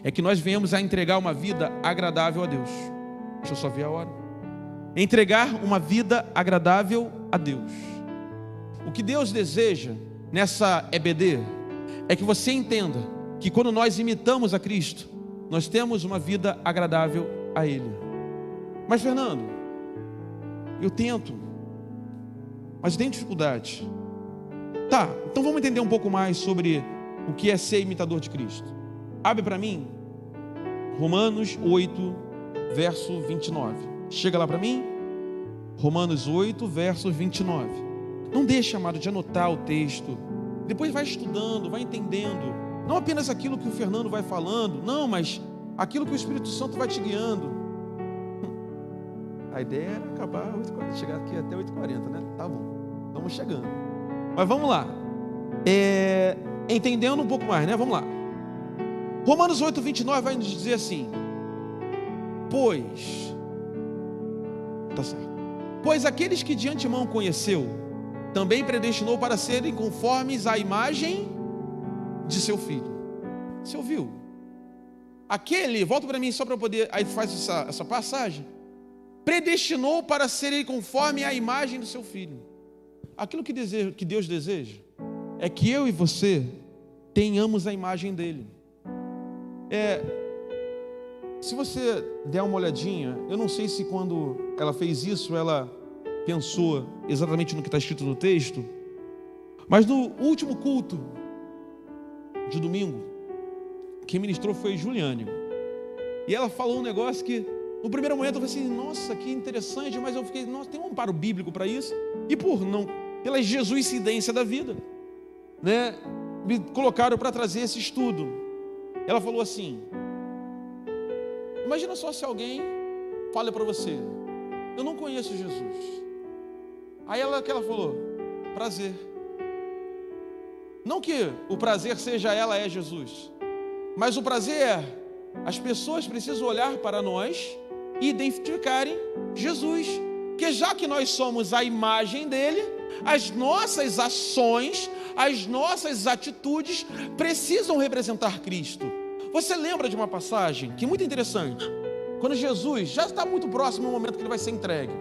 é que nós venhamos a entregar uma vida agradável a Deus. Deixa eu só ver a hora. Entregar uma vida agradável a Deus. O que Deus deseja nessa EBD é que você entenda que quando nós imitamos a Cristo, nós temos uma vida agradável a Ele. Mas Fernando, eu tento, mas tenho dificuldade. Tá, então vamos entender um pouco mais sobre o que é ser imitador de Cristo. Abre para mim Romanos 8, verso 29. Chega lá para mim. Romanos 8, verso 29. Não deixe, amado, de anotar o texto. Depois vai estudando, vai entendendo. Não apenas aquilo que o Fernando vai falando, não, mas aquilo que o Espírito Santo vai te guiando. A ideia era acabar 8h40, chegar aqui até 8h40, né? Tá bom, estamos chegando. Mas vamos lá. Entendendo um pouco mais, né? Vamos lá. Romanos 8, 29 vai nos dizer assim: Pois aqueles que de antemão conheceu, também predestinou para serem conformes à imagem de seu filho. Você ouviu? Aquele, volta para mim só para poder, aí faz essa passagem. Predestinou para serem conforme à imagem do seu filho. Aquilo que Deus deseja é que eu e você tenhamos a imagem dele. Se você der uma olhadinha, eu não sei se quando ela fez isso, ela pensou exatamente no que está escrito no texto, mas no último culto de domingo, quem ministrou foi Juliane, e ela falou um negócio que, no primeiro momento eu falei assim, nossa, que interessante, mas eu fiquei, nossa, tem um amparo bíblico para isso, e pela jesuicidência da vida, né, me colocaram para trazer esse estudo. Ela falou assim: imagina só se alguém fala para você, eu não conheço Jesus. Aí ela falou, prazer. Não que o prazer seja ela é Jesus, mas o prazer é, as pessoas precisam olhar para nós e identificarem Jesus, que já que nós somos a imagem dele, as nossas ações, as nossas atitudes precisam representar Cristo. Você lembra de uma passagem que é muito interessante, quando Jesus já está muito próximo do momento que ele vai ser entregue,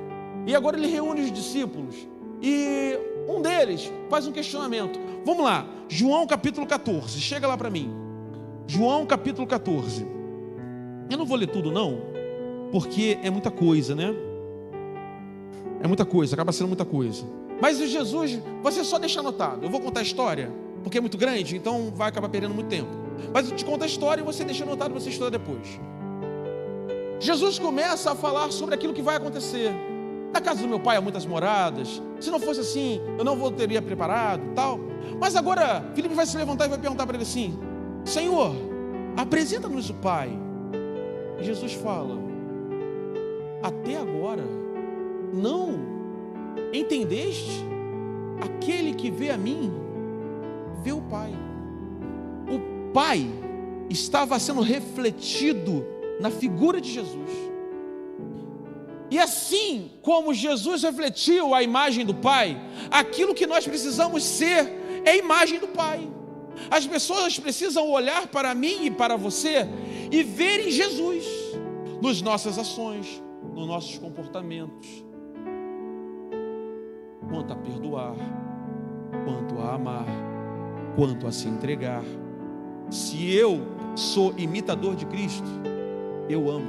e agora ele reúne os discípulos, e um deles faz um questionamento. Vamos lá, João capítulo 14, chega lá para mim. João capítulo 14. Eu não vou ler tudo não, porque é muita coisa, né? É muita coisa, acaba sendo muita coisa. Mas o Jesus, você só deixa anotado. Eu vou contar a história, porque é muito grande, então vai acabar perdendo muito tempo. Mas eu te conto a história e você deixa anotado, você estuda depois. Jesus começa a falar sobre aquilo que vai acontecer. Na casa do meu pai há muitas moradas. Se não fosse assim, eu não teria preparado, tal. Mas agora, Filipe vai se levantar e vai perguntar para ele assim: Senhor, apresenta-nos o Pai. E Jesus fala: até agora não entendeste? Aquele que vê a mim, vê o Pai. O Pai estava sendo refletido na figura de Jesus. E assim como Jesus refletiu a imagem do Pai, aquilo que nós precisamos ser é a imagem do Pai. As pessoas precisam olhar para mim e para você e verem Jesus nas nossas ações, nos nossos comportamentos, quanto a perdoar, quanto a amar, quanto a se entregar. Se eu sou imitador de Cristo, eu amo.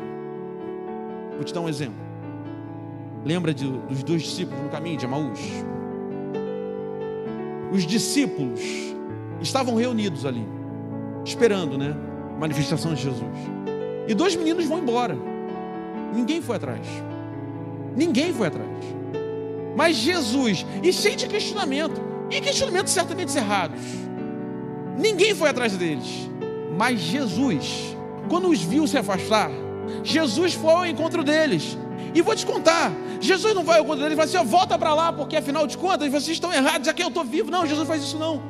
Vou te dar um exemplo. Lembra dos dois discípulos no caminho de Emaús? Os discípulos estavam reunidos ali, esperando, né, a manifestação de Jesus. E dois meninos vão embora. Ninguém foi atrás. Ninguém foi atrás. Mas Jesus, e cheio de questionamento, e questionamentos certamente errados, ninguém foi atrás deles. Mas Jesus, quando os viu se afastar, Jesus foi ao encontro deles. E vou te contar, Jesus não vai ao encontro deles e fala assim: volta para lá, porque afinal de contas vocês estão errados, já que eu estou vivo. Não, Jesus faz isso não.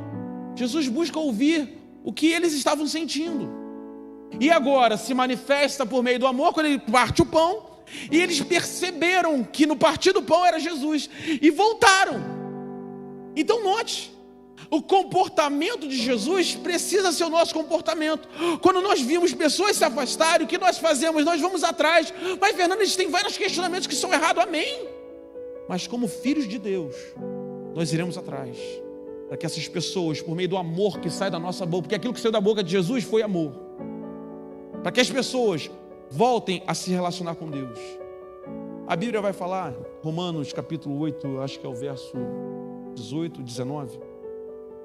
Jesus busca ouvir o que eles estavam sentindo. E agora se manifesta por meio do amor, quando ele parte o pão, e eles perceberam que no partir do pão era Jesus, e voltaram. Então note, o comportamento de Jesus precisa ser o nosso comportamento. Quando nós vimos pessoas se afastarem, o que nós fazemos? Nós vamos atrás. Mas Fernando, a gente tem vários questionamentos que são errados, amém? Mas como filhos de Deus, nós iremos atrás, para que essas pessoas, por meio do amor que sai da nossa boca, porque aquilo que saiu da boca de Jesus foi amor, para que as pessoas voltem a se relacionar com Deus. A Bíblia vai falar, Romanos capítulo 8, acho que é o verso 18, 19,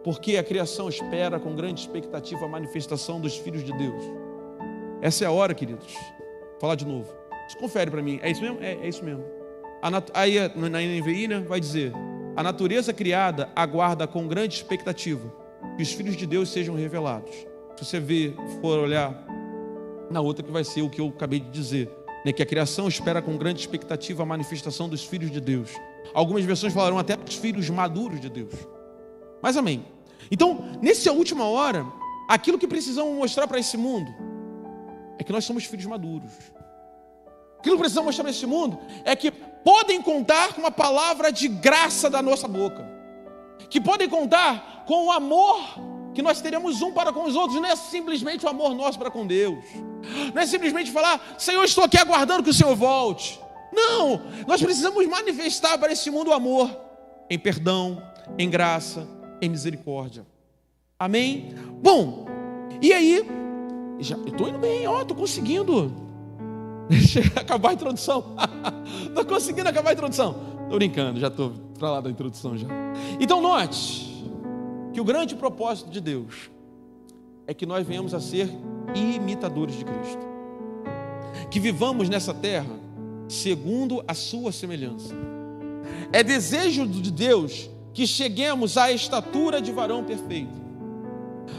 porque a criação espera com grande expectativa a manifestação dos filhos de Deus. Essa é a hora, queridos. Vou falar de novo. Confere para mim, é isso mesmo? É isso mesmo. Aí na NVI, né, vai dizer: a natureza criada aguarda com grande expectativa que os filhos de Deus sejam revelados. Se você for olhar na outra, que vai ser o que eu acabei de dizer, né, que a criação espera com grande expectativa a manifestação dos filhos de Deus. Algumas versões falarão até dos filhos maduros de Deus. Mas amém. Então, nessa última hora, aquilo que precisamos mostrar para esse mundo é que nós somos filhos maduros. Aquilo que precisamos mostrar para esse mundo é que podem contar com uma palavra de graça da nossa boca, que podem contar com o amor que nós teremos um para com os outros. Não é simplesmente o amor nosso para com Deus, não é simplesmente falar: Senhor, estou aqui aguardando que o Senhor volte. Não, nós precisamos manifestar para esse mundo o amor em perdão, em graça, em misericórdia. Amém? Bom, e aí, eu estou indo bem, estou conseguindo. Deixa eu acabar a introdução. Estou conseguindo acabar a introdução. Estou brincando, já estou para lá da introdução já. Então note que o grande propósito de Deus é que nós venhamos a ser imitadores de Cristo, que vivamos nessa terra segundo a sua semelhança. É desejo de Deus que cheguemos à estatura de varão perfeito.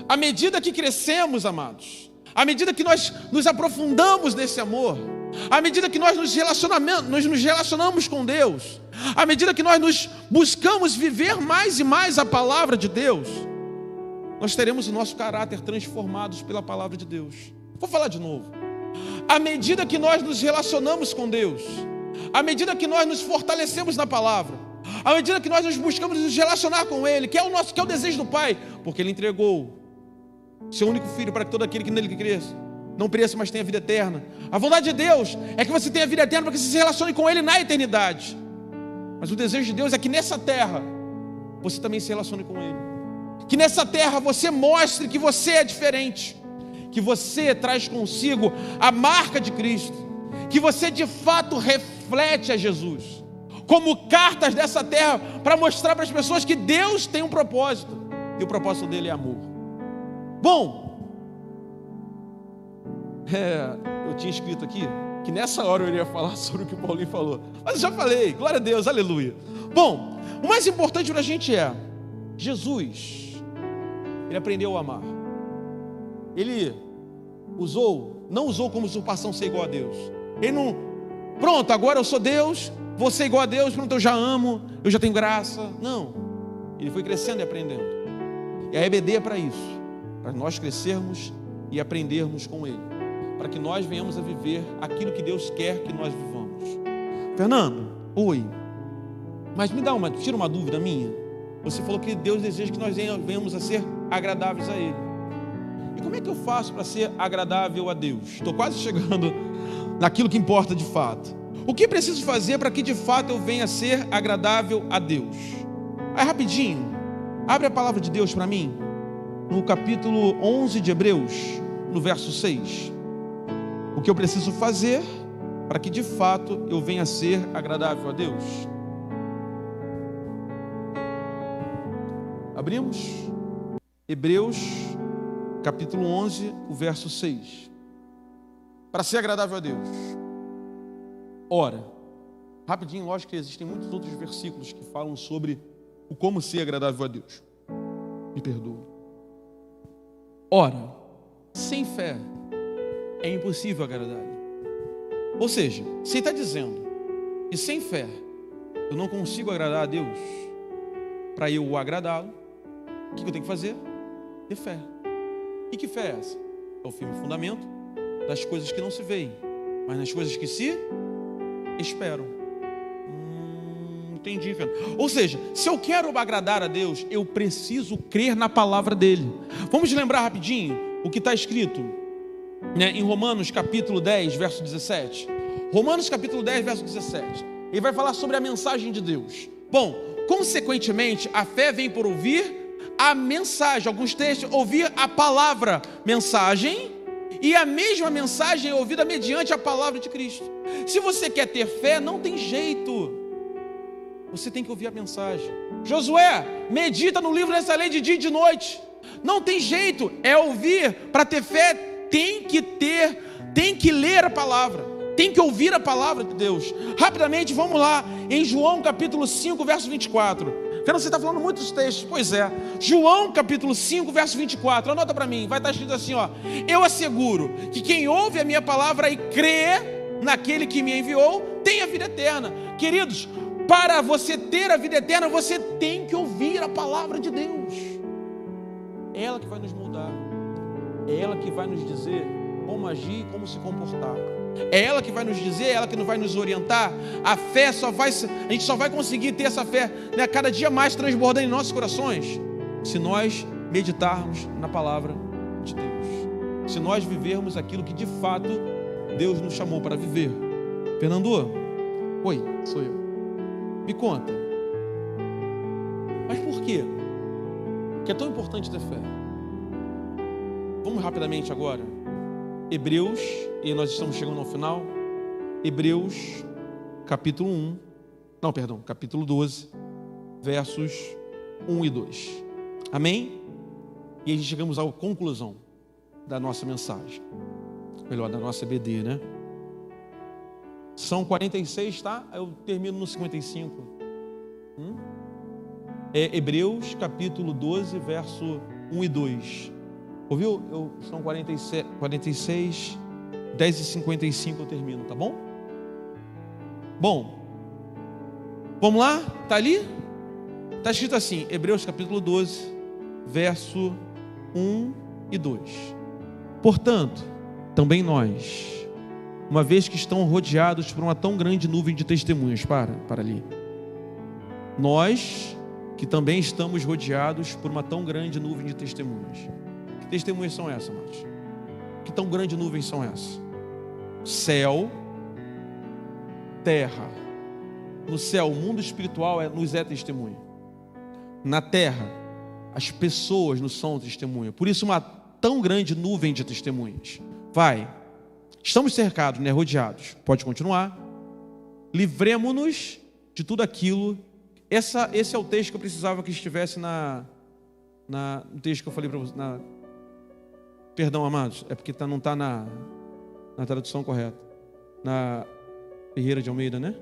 À medida que crescemos, amados, à medida que nós nos aprofundamos nesse amor, à medida que nós nos relacionamos com Deus, à medida que nós nos buscamos viver mais e mais a palavra de Deus, nós teremos o nosso caráter transformado pela palavra de Deus. Vou falar de novo. À medida que nós nos relacionamos com Deus, à medida que nós nos fortalecemos na palavra, à medida que nós nos buscamos nos relacionar com Ele, que é o desejo do Pai, porque Ele entregou seu único filho para que todo aquele que nele cresça não pereça, mas tenha vida eterna. A vontade de Deus é que você tenha vida eterna para que você se relacione com Ele na eternidade. Mas o desejo de Deus é que nessa terra você também se relacione com Ele, que nessa terra você mostre que você é diferente, que você traz consigo a marca de Cristo, que você de fato reflete a Jesus, como cartas dessa terra, para mostrar para as pessoas que Deus tem um propósito, e o propósito dele é amor. Bom, eu tinha escrito aqui que nessa hora eu iria falar sobre o que o Paulinho falou, mas eu já falei, glória a Deus, aleluia. Bom, o mais importante para a gente é: Jesus, Ele aprendeu a amar. Ele não usou como usurpação ser igual a Deus. Ele não, pronto, agora eu sou Deus, vou ser igual a Deus, pronto, eu já amo, eu já tenho graça. Não, Ele foi crescendo e aprendendo. E a EBD é para isso, para nós crescermos e aprendermos com Ele, para que nós venhamos a viver aquilo que Deus quer que nós vivamos. Fernando, oi, mas tira uma dúvida minha. Você falou que Deus deseja que nós venhamos a ser agradáveis a Ele. E como é que eu faço para ser agradável a Deus? Estou quase chegando naquilo que importa de fato. O que preciso fazer para que de fato eu venha a ser agradável a Deus? Aí rapidinho, abre a palavra de Deus para mim, no capítulo 11 de Hebreus, no verso 6. O que eu preciso fazer para que de fato eu venha a ser agradável a Deus? Abrimos Hebreus capítulo 11, o verso 6. Para ser agradável a Deus, ora, rapidinho, lógico que existem muitos outros versículos que falam sobre o como ser agradável a Deus. Me perdoa. Ora, sem fé é impossível agradar-lhe. Ou seja, se ele está dizendo que sem fé eu não consigo agradar a Deus, para eu agradá-lo, o que eu tenho que fazer? Ter fé. E que fé é essa? É o firme fundamento das coisas que não se veem, mas nas coisas que se esperam. Entendi, Fernando. Ou seja, se eu quero agradar a Deus, eu preciso crer na palavra dele. Vamos lembrar rapidinho o que está escrito, né, em Romanos capítulo 10, verso 17. Romanos capítulo 10, verso 17. Ele vai falar sobre a mensagem de Deus. Bom, consequentemente, a fé vem por ouvir a mensagem. Alguns textos, ouvir a palavra mensagem, e a mesma mensagem é ouvida mediante a palavra de Cristo. Se você quer ter fé, não tem jeito, você tem que ouvir a mensagem. Josué, medita no livro dessa lei de dia e de noite. Não tem jeito, é ouvir. Para ter fé tem que ler a palavra, tem que ouvir a palavra de Deus. Rapidamente, vamos lá, em João capítulo 5, verso 24. Fernando, você está falando muitos textos. Pois é, João capítulo 5, verso 24. Anota para mim, vai estar escrito assim, ó: eu asseguro que quem ouve a minha palavra e crê naquele que me enviou, tem a vida eterna. Queridos, para você ter a vida eterna, você tem que ouvir a palavra de Deus. É ela que vai nos moldar. É ela que vai nos dizer como agir e como se comportar. É ela que vai nos dizer, é ela que vai nos orientar. A fé a gente só vai conseguir ter essa fé, né, cada dia mais transbordando em nossos corações, se nós meditarmos na palavra de Deus, se nós vivermos aquilo que de fato Deus nos chamou para viver. Fernando, oi, sou eu. Me conta, mas por quê que é tão importante ter fé? Vamos rapidamente agora, Hebreus, e nós estamos chegando ao final. Hebreus capítulo 1, não, perdão, capítulo 12, versos 1 e 2. Amém? E aí chegamos à conclusão da nossa mensagem, melhor, da nossa EBD, né? São 46, tá? Eu termino no 55. É Hebreus capítulo 12, verso 1 e 2. Ouviu? São 46, 10 e 55 eu termino, tá bom? Bom, vamos lá? Tá ali? Tá escrito assim, Hebreus capítulo 12, verso 1 e 2. Portanto, também nós, uma vez que estão rodeados por uma tão grande nuvem de testemunhas, para ali. Nós, que também estamos rodeados por uma tão grande nuvem de testemunhas. Que testemunhas são essas, Marcos? Que tão grande nuvem são essas? Céu, terra. No céu, o mundo espiritual nos é testemunha. Na terra, as pessoas nos são testemunha. Por isso, uma tão grande nuvem de testemunhas. Vai. Estamos cercados, né, rodeados. Pode continuar. Livremo-nos de tudo aquilo. Esse é o texto que eu precisava que estivesse no texto que eu falei para você. Perdão, amados, é porque não está na tradução correta. Na Ferreira de Almeida, né?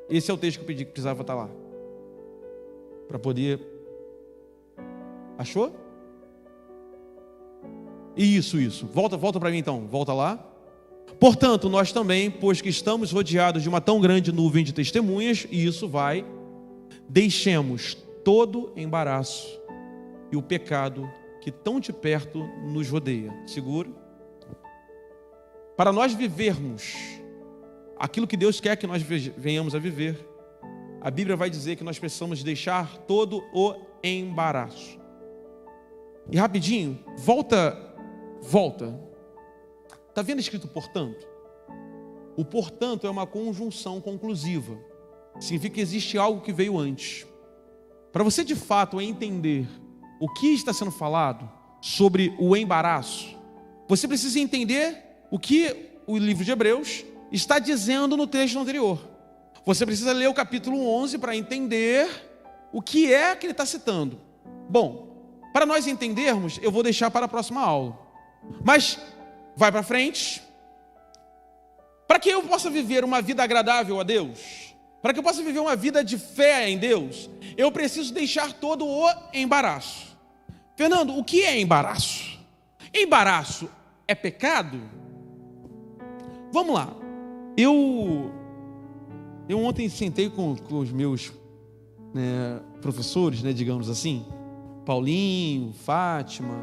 Esse é o texto que eu pedi que precisava estar lá. Para poder... Achou? Isso. Volta para mim então. Volta lá. Portanto, nós também, pois que estamos rodeados de uma tão grande nuvem de testemunhas, e isso vai, deixemos todo embaraço e o pecado que tão de perto nos rodeia. Seguro? Para nós vivermos aquilo que Deus quer que nós venhamos a viver, a Bíblia vai dizer que nós precisamos deixar todo o embaraço. E rapidinho, volta. Está vendo escrito portanto? O portanto é uma conjunção conclusiva. Significa que existe algo que veio antes. Para você de fato entender o que está sendo falado sobre o embaraço, você precisa entender o que o livro de Hebreus está dizendo no texto anterior. Você precisa ler o capítulo 11 para entender o que é que ele está citando. Bom, para nós entendermos, eu vou deixar para a próxima aula. Mas vai para frente. Para que eu possa viver uma vida agradável a Deus, para que eu possa viver uma vida de fé em Deus, eu preciso deixar todo o embaraço. Fernando, o que é embaraço? Embaraço é pecado? Vamos lá. Eu ontem sentei com os meus professores, digamos assim, Paulinho, Fátima,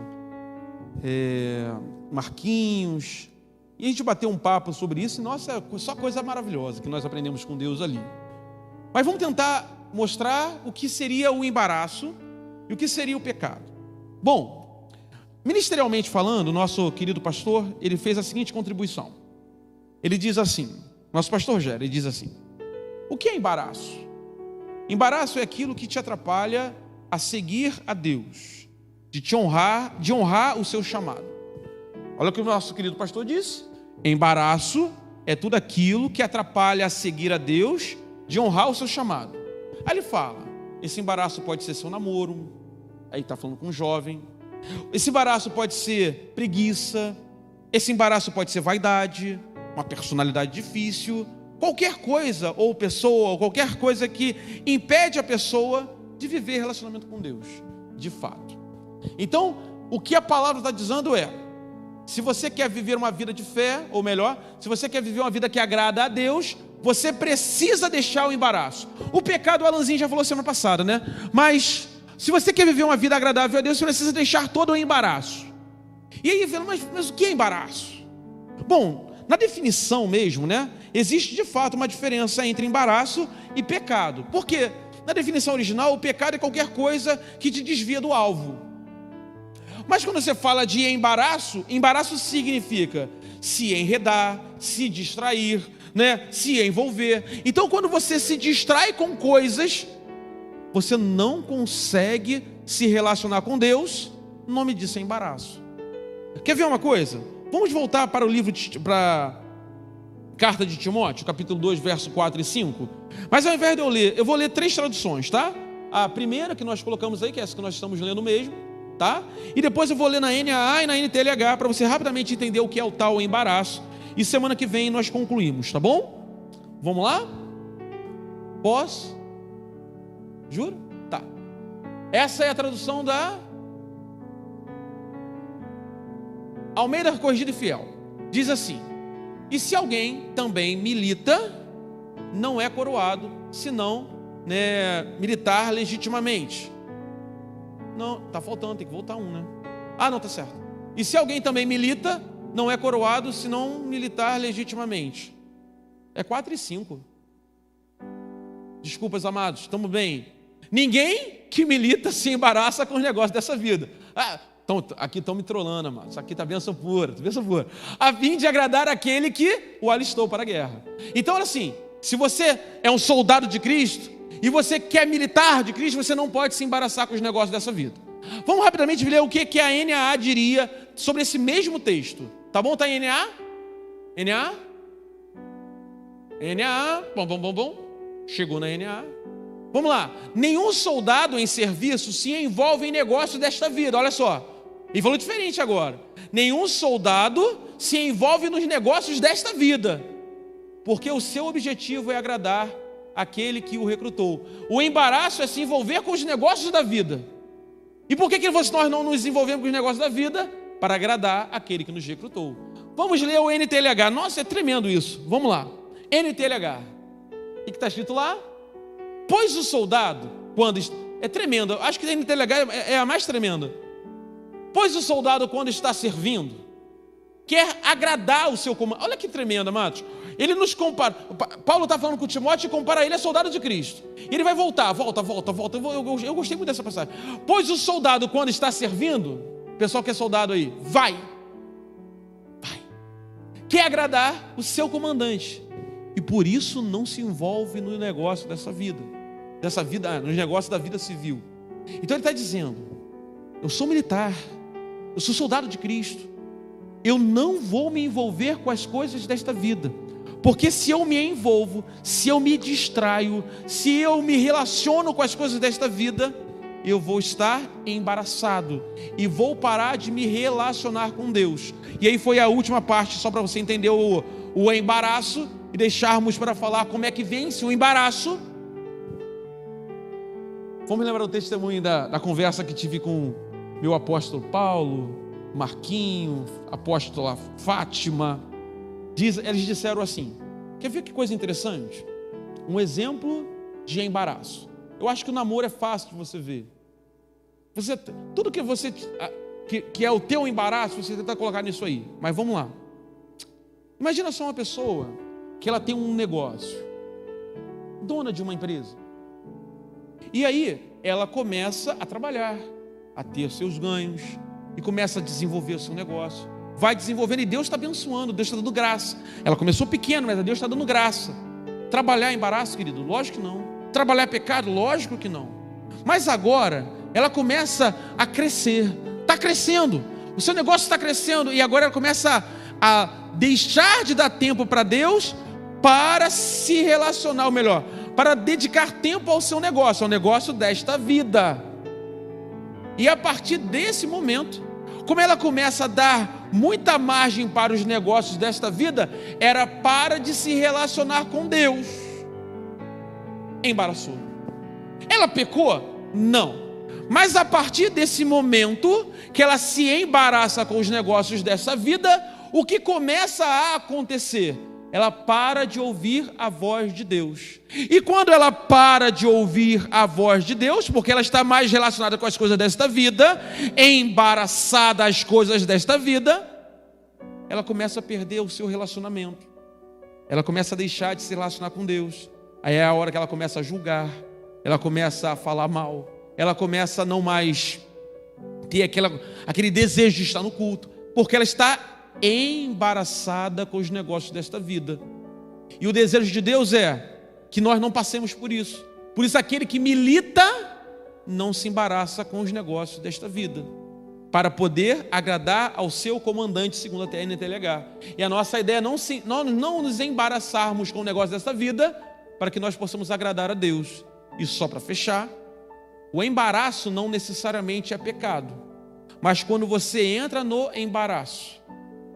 Marquinhos, e a gente bateu um papo sobre isso, e nossa, é só coisa maravilhosa que nós aprendemos com Deus ali. Mas vamos tentar mostrar o que seria o embaraço e o que seria o pecado. Bom, ministerialmente falando, o nosso querido pastor, ele fez a seguinte contribuição. Ele diz assim, nosso pastor Gera, ele diz assim: o que é embaraço? Embaraço é aquilo que te atrapalha a seguir a Deus, de honrar o seu chamado. Olha o que o nosso querido pastor disse: embaraço é tudo aquilo que atrapalha a seguir a Deus, de honrar o seu chamado. Aí ele fala, esse embaraço pode ser seu namoro, aí está falando com um jovem. Esse embaraço pode ser preguiça, Esse embaraço pode ser vaidade, uma personalidade difícil, qualquer coisa ou pessoa, ou qualquer coisa que impede a pessoa de viver relacionamento com Deus, de fato. Então, o que a palavra está dizendo é, se você quer viver uma vida de fé, ou melhor, se você quer viver uma vida que agrada a Deus, você precisa deixar o embaraço. O pecado, o Alanzinho já falou semana passada, né? Mas, se você quer viver uma vida agradável a Deus, você precisa deixar todo o embaraço. E aí, mas o que é embaraço? Bom, na definição mesmo, né? Existe de fato uma diferença entre embaraço e pecado. Por quê? Na definição original, o pecado é qualquer coisa que te desvia do alvo. Mas quando você fala de embaraço, embaraço significa se enredar, se distrair, né? Se envolver. Então, quando você se distrai com coisas, você não consegue se relacionar com Deus, o nome disso é embaraço. Quer ver uma coisa? Vamos voltar para o livro, para a carta de Timóteo, capítulo 2, verso 4 e 5. Mas ao invés de eu ler, eu vou ler 3 traduções, tá? A primeira que nós colocamos aí, que é essa que nós estamos lendo mesmo, tá? E depois eu vou ler na NAA e na NTLH, para você rapidamente entender o que é o tal embaraço. E semana que vem nós concluímos, tá bom? Vamos lá? Jura? Tá. Essa é a tradução da Almeida Corrigida e Fiel. Diz assim: e se alguém também milita, não é coroado, senão, né, militar legitimamente. Não, tá faltando, tem que voltar um, né? Ah, não, tá certo. E se alguém também milita, não é coroado, senão militar legitimamente. É 4 e 5. Desculpas, amados, estamos bem. Ninguém que milita se embaraça com os negócios dessa vida. Ah, aqui estão me trollando, amados. Isso aqui está bênção pura, a fim de agradar aquele que o alistou para a guerra. Então, olha assim, se você é um soldado de Cristo e você quer militar de Cristo, você não pode se embaraçar com os negócios dessa vida. Vamos rapidamente ver o que a NAA diria sobre esse mesmo texto. Tá bom? Tá em NAA? NAA? NAA. Bom. Chegou na NAA. Vamos lá. Nenhum soldado em serviço se envolve em negócios desta vida. Olha só. Ele falou diferente agora. Nenhum soldado se envolve nos negócios desta vida, porque o seu objetivo é agradar aquele que o recrutou. O embaraço é se envolver com os negócios da vida. E por que nós não nos envolvemos com os negócios da vida? Para agradar aquele que nos recrutou. Vamos ler o NTLH. Nossa, é tremendo isso. Vamos lá. NTLH. O que está escrito lá? Pois o soldado, quando... É tremendo. Acho que a NTLH é a mais tremenda. Pois o soldado, quando está servindo, quer agradar o seu comandante. Olha que tremendo, amados. Ele nos compara. Paulo está falando com Timóteo e compara ele a soldado de Cristo. E ele vai volta. Eu gostei muito dessa passagem. Pois o soldado, quando está servindo, pessoal que é soldado aí, vai. Quer agradar o seu comandante. E por isso não se envolve no negócio dessa vida. Nos negócios da vida civil. Então ele está dizendo: eu sou militar, eu sou soldado de Cristo, eu não vou me envolver com as coisas desta vida, porque se eu me envolvo, se eu me distraio, se eu me relaciono com as coisas desta vida, eu vou estar embaraçado e vou parar de me relacionar com Deus. E aí foi a última parte, só para você entender o embaraço e deixarmos para falar como é que vence o embaraço. Vamos lembrar o testemunho da conversa que tive com meu apóstolo Paulo, Marquinho, apóstola Fátima. Eles disseram assim: quer ver que coisa interessante? Um exemplo de embaraço. Eu acho que o namoro é fácil de você ver. Tudo que você que é o teu embaraço, você tenta colocar nisso aí. Mas vamos lá. Imagina só uma pessoa que ela tem um negócio, dona de uma empresa. E aí ela começa a trabalhar, a ter seus ganhos, e começa a desenvolver o seu negócio. Vai desenvolvendo e Deus está abençoando, Deus está dando graça. Ela começou pequeno, mas Deus está dando graça. Trabalhar embaraço, querido? Lógico que não. Trabalhar pecado? Lógico que não. Mas agora ela começa a crescer. Está crescendo. O seu negócio está crescendo. E agora ela começa a deixar de dar tempo para Deus para se relacionar, ou melhor, para dedicar tempo ao seu negócio, ao negócio desta vida. E a partir desse momento, Como ela começa a dar muita margem para os negócios desta vida, para de se relacionar com Deus. Embaraçou. Ela pecou? Não. Mas a partir desse momento que ela se embaraça com os negócios dessa vida, o que começa a acontecer? Ela para de ouvir a voz de Deus. E quando ela para de ouvir a voz de Deus, porque ela está mais relacionada com as coisas desta vida, embaraçada às coisas desta vida, ela começa a perder o seu relacionamento. Ela começa a deixar de se relacionar com Deus. Aí é a hora que ela começa a julgar, ela começa a falar mal, ela começa a não mais ter aquele desejo de estar no culto, porque ela está embaraçada com os negócios desta vida. E o desejo de Deus é que nós não passemos por isso. Por isso aquele que milita não se embaraça com os negócios desta vida, para poder agradar ao seu comandante, segundo a NTLH. E a nossa ideia é nós não nos embaraçarmos com o negócio desta vida, para que nós possamos agradar a Deus. E só para fechar, o embaraço não necessariamente é pecado, mas quando você entra no embaraço,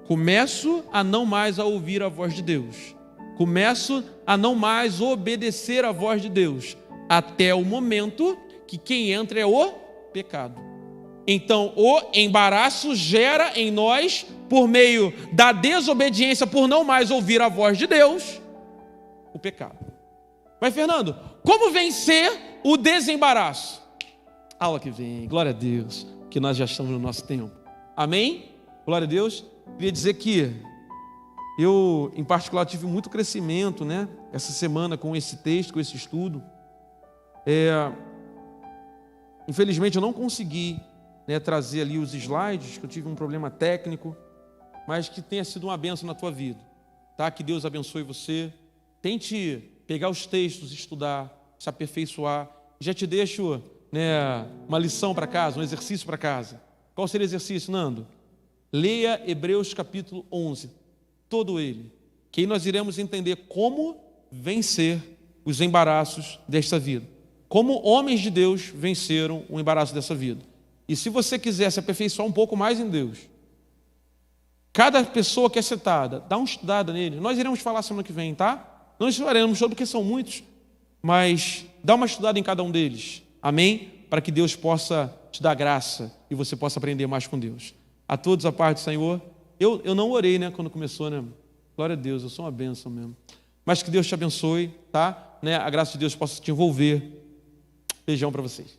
começo a não mais a ouvir a voz de Deus, começo a não mais obedecer a voz de Deus, até o momento que quem entra é o pecado. Então o embaraço gera em nós, por meio da desobediência, por não mais ouvir a voz de Deus, o pecado. Mas Fernando, como vencer o desembaraço? Aula que vem, glória a Deus, que nós já estamos no nosso tempo. Amém? Glória a Deus. Queria dizer que eu, em particular, tive muito crescimento, né, essa semana com esse texto, com esse estudo. Infelizmente eu não consegui, né, trazer ali os slides, que eu tive um problema técnico, mas que tenha sido uma bênção na tua vida, tá? Que Deus abençoe você. Tente pegar os textos, estudar, se aperfeiçoar. Já te deixo, né, uma lição para casa, um exercício para casa. Qual seria o exercício, Nando? Leia Hebreus capítulo 11, todo ele, que aí nós iremos entender como vencer os embaraços desta vida, como homens de Deus venceram o embaraço dessa vida. E se você quiser se aperfeiçoar um pouco mais em Deus, cada pessoa que é citada, dá uma estudada nele. Nós iremos falar semana que vem, tá? Não estudaremos todos porque são muitos, mas dá uma estudada em cada um deles, amém? Para que Deus possa te dar graça e você possa aprender mais com Deus. A todos a paz do Senhor. Eu não orei, né, quando começou, né? Glória a Deus, eu sou uma bênção mesmo. Mas que Deus te abençoe, tá? Né? A graça de Deus possa te envolver. Beijão para vocês.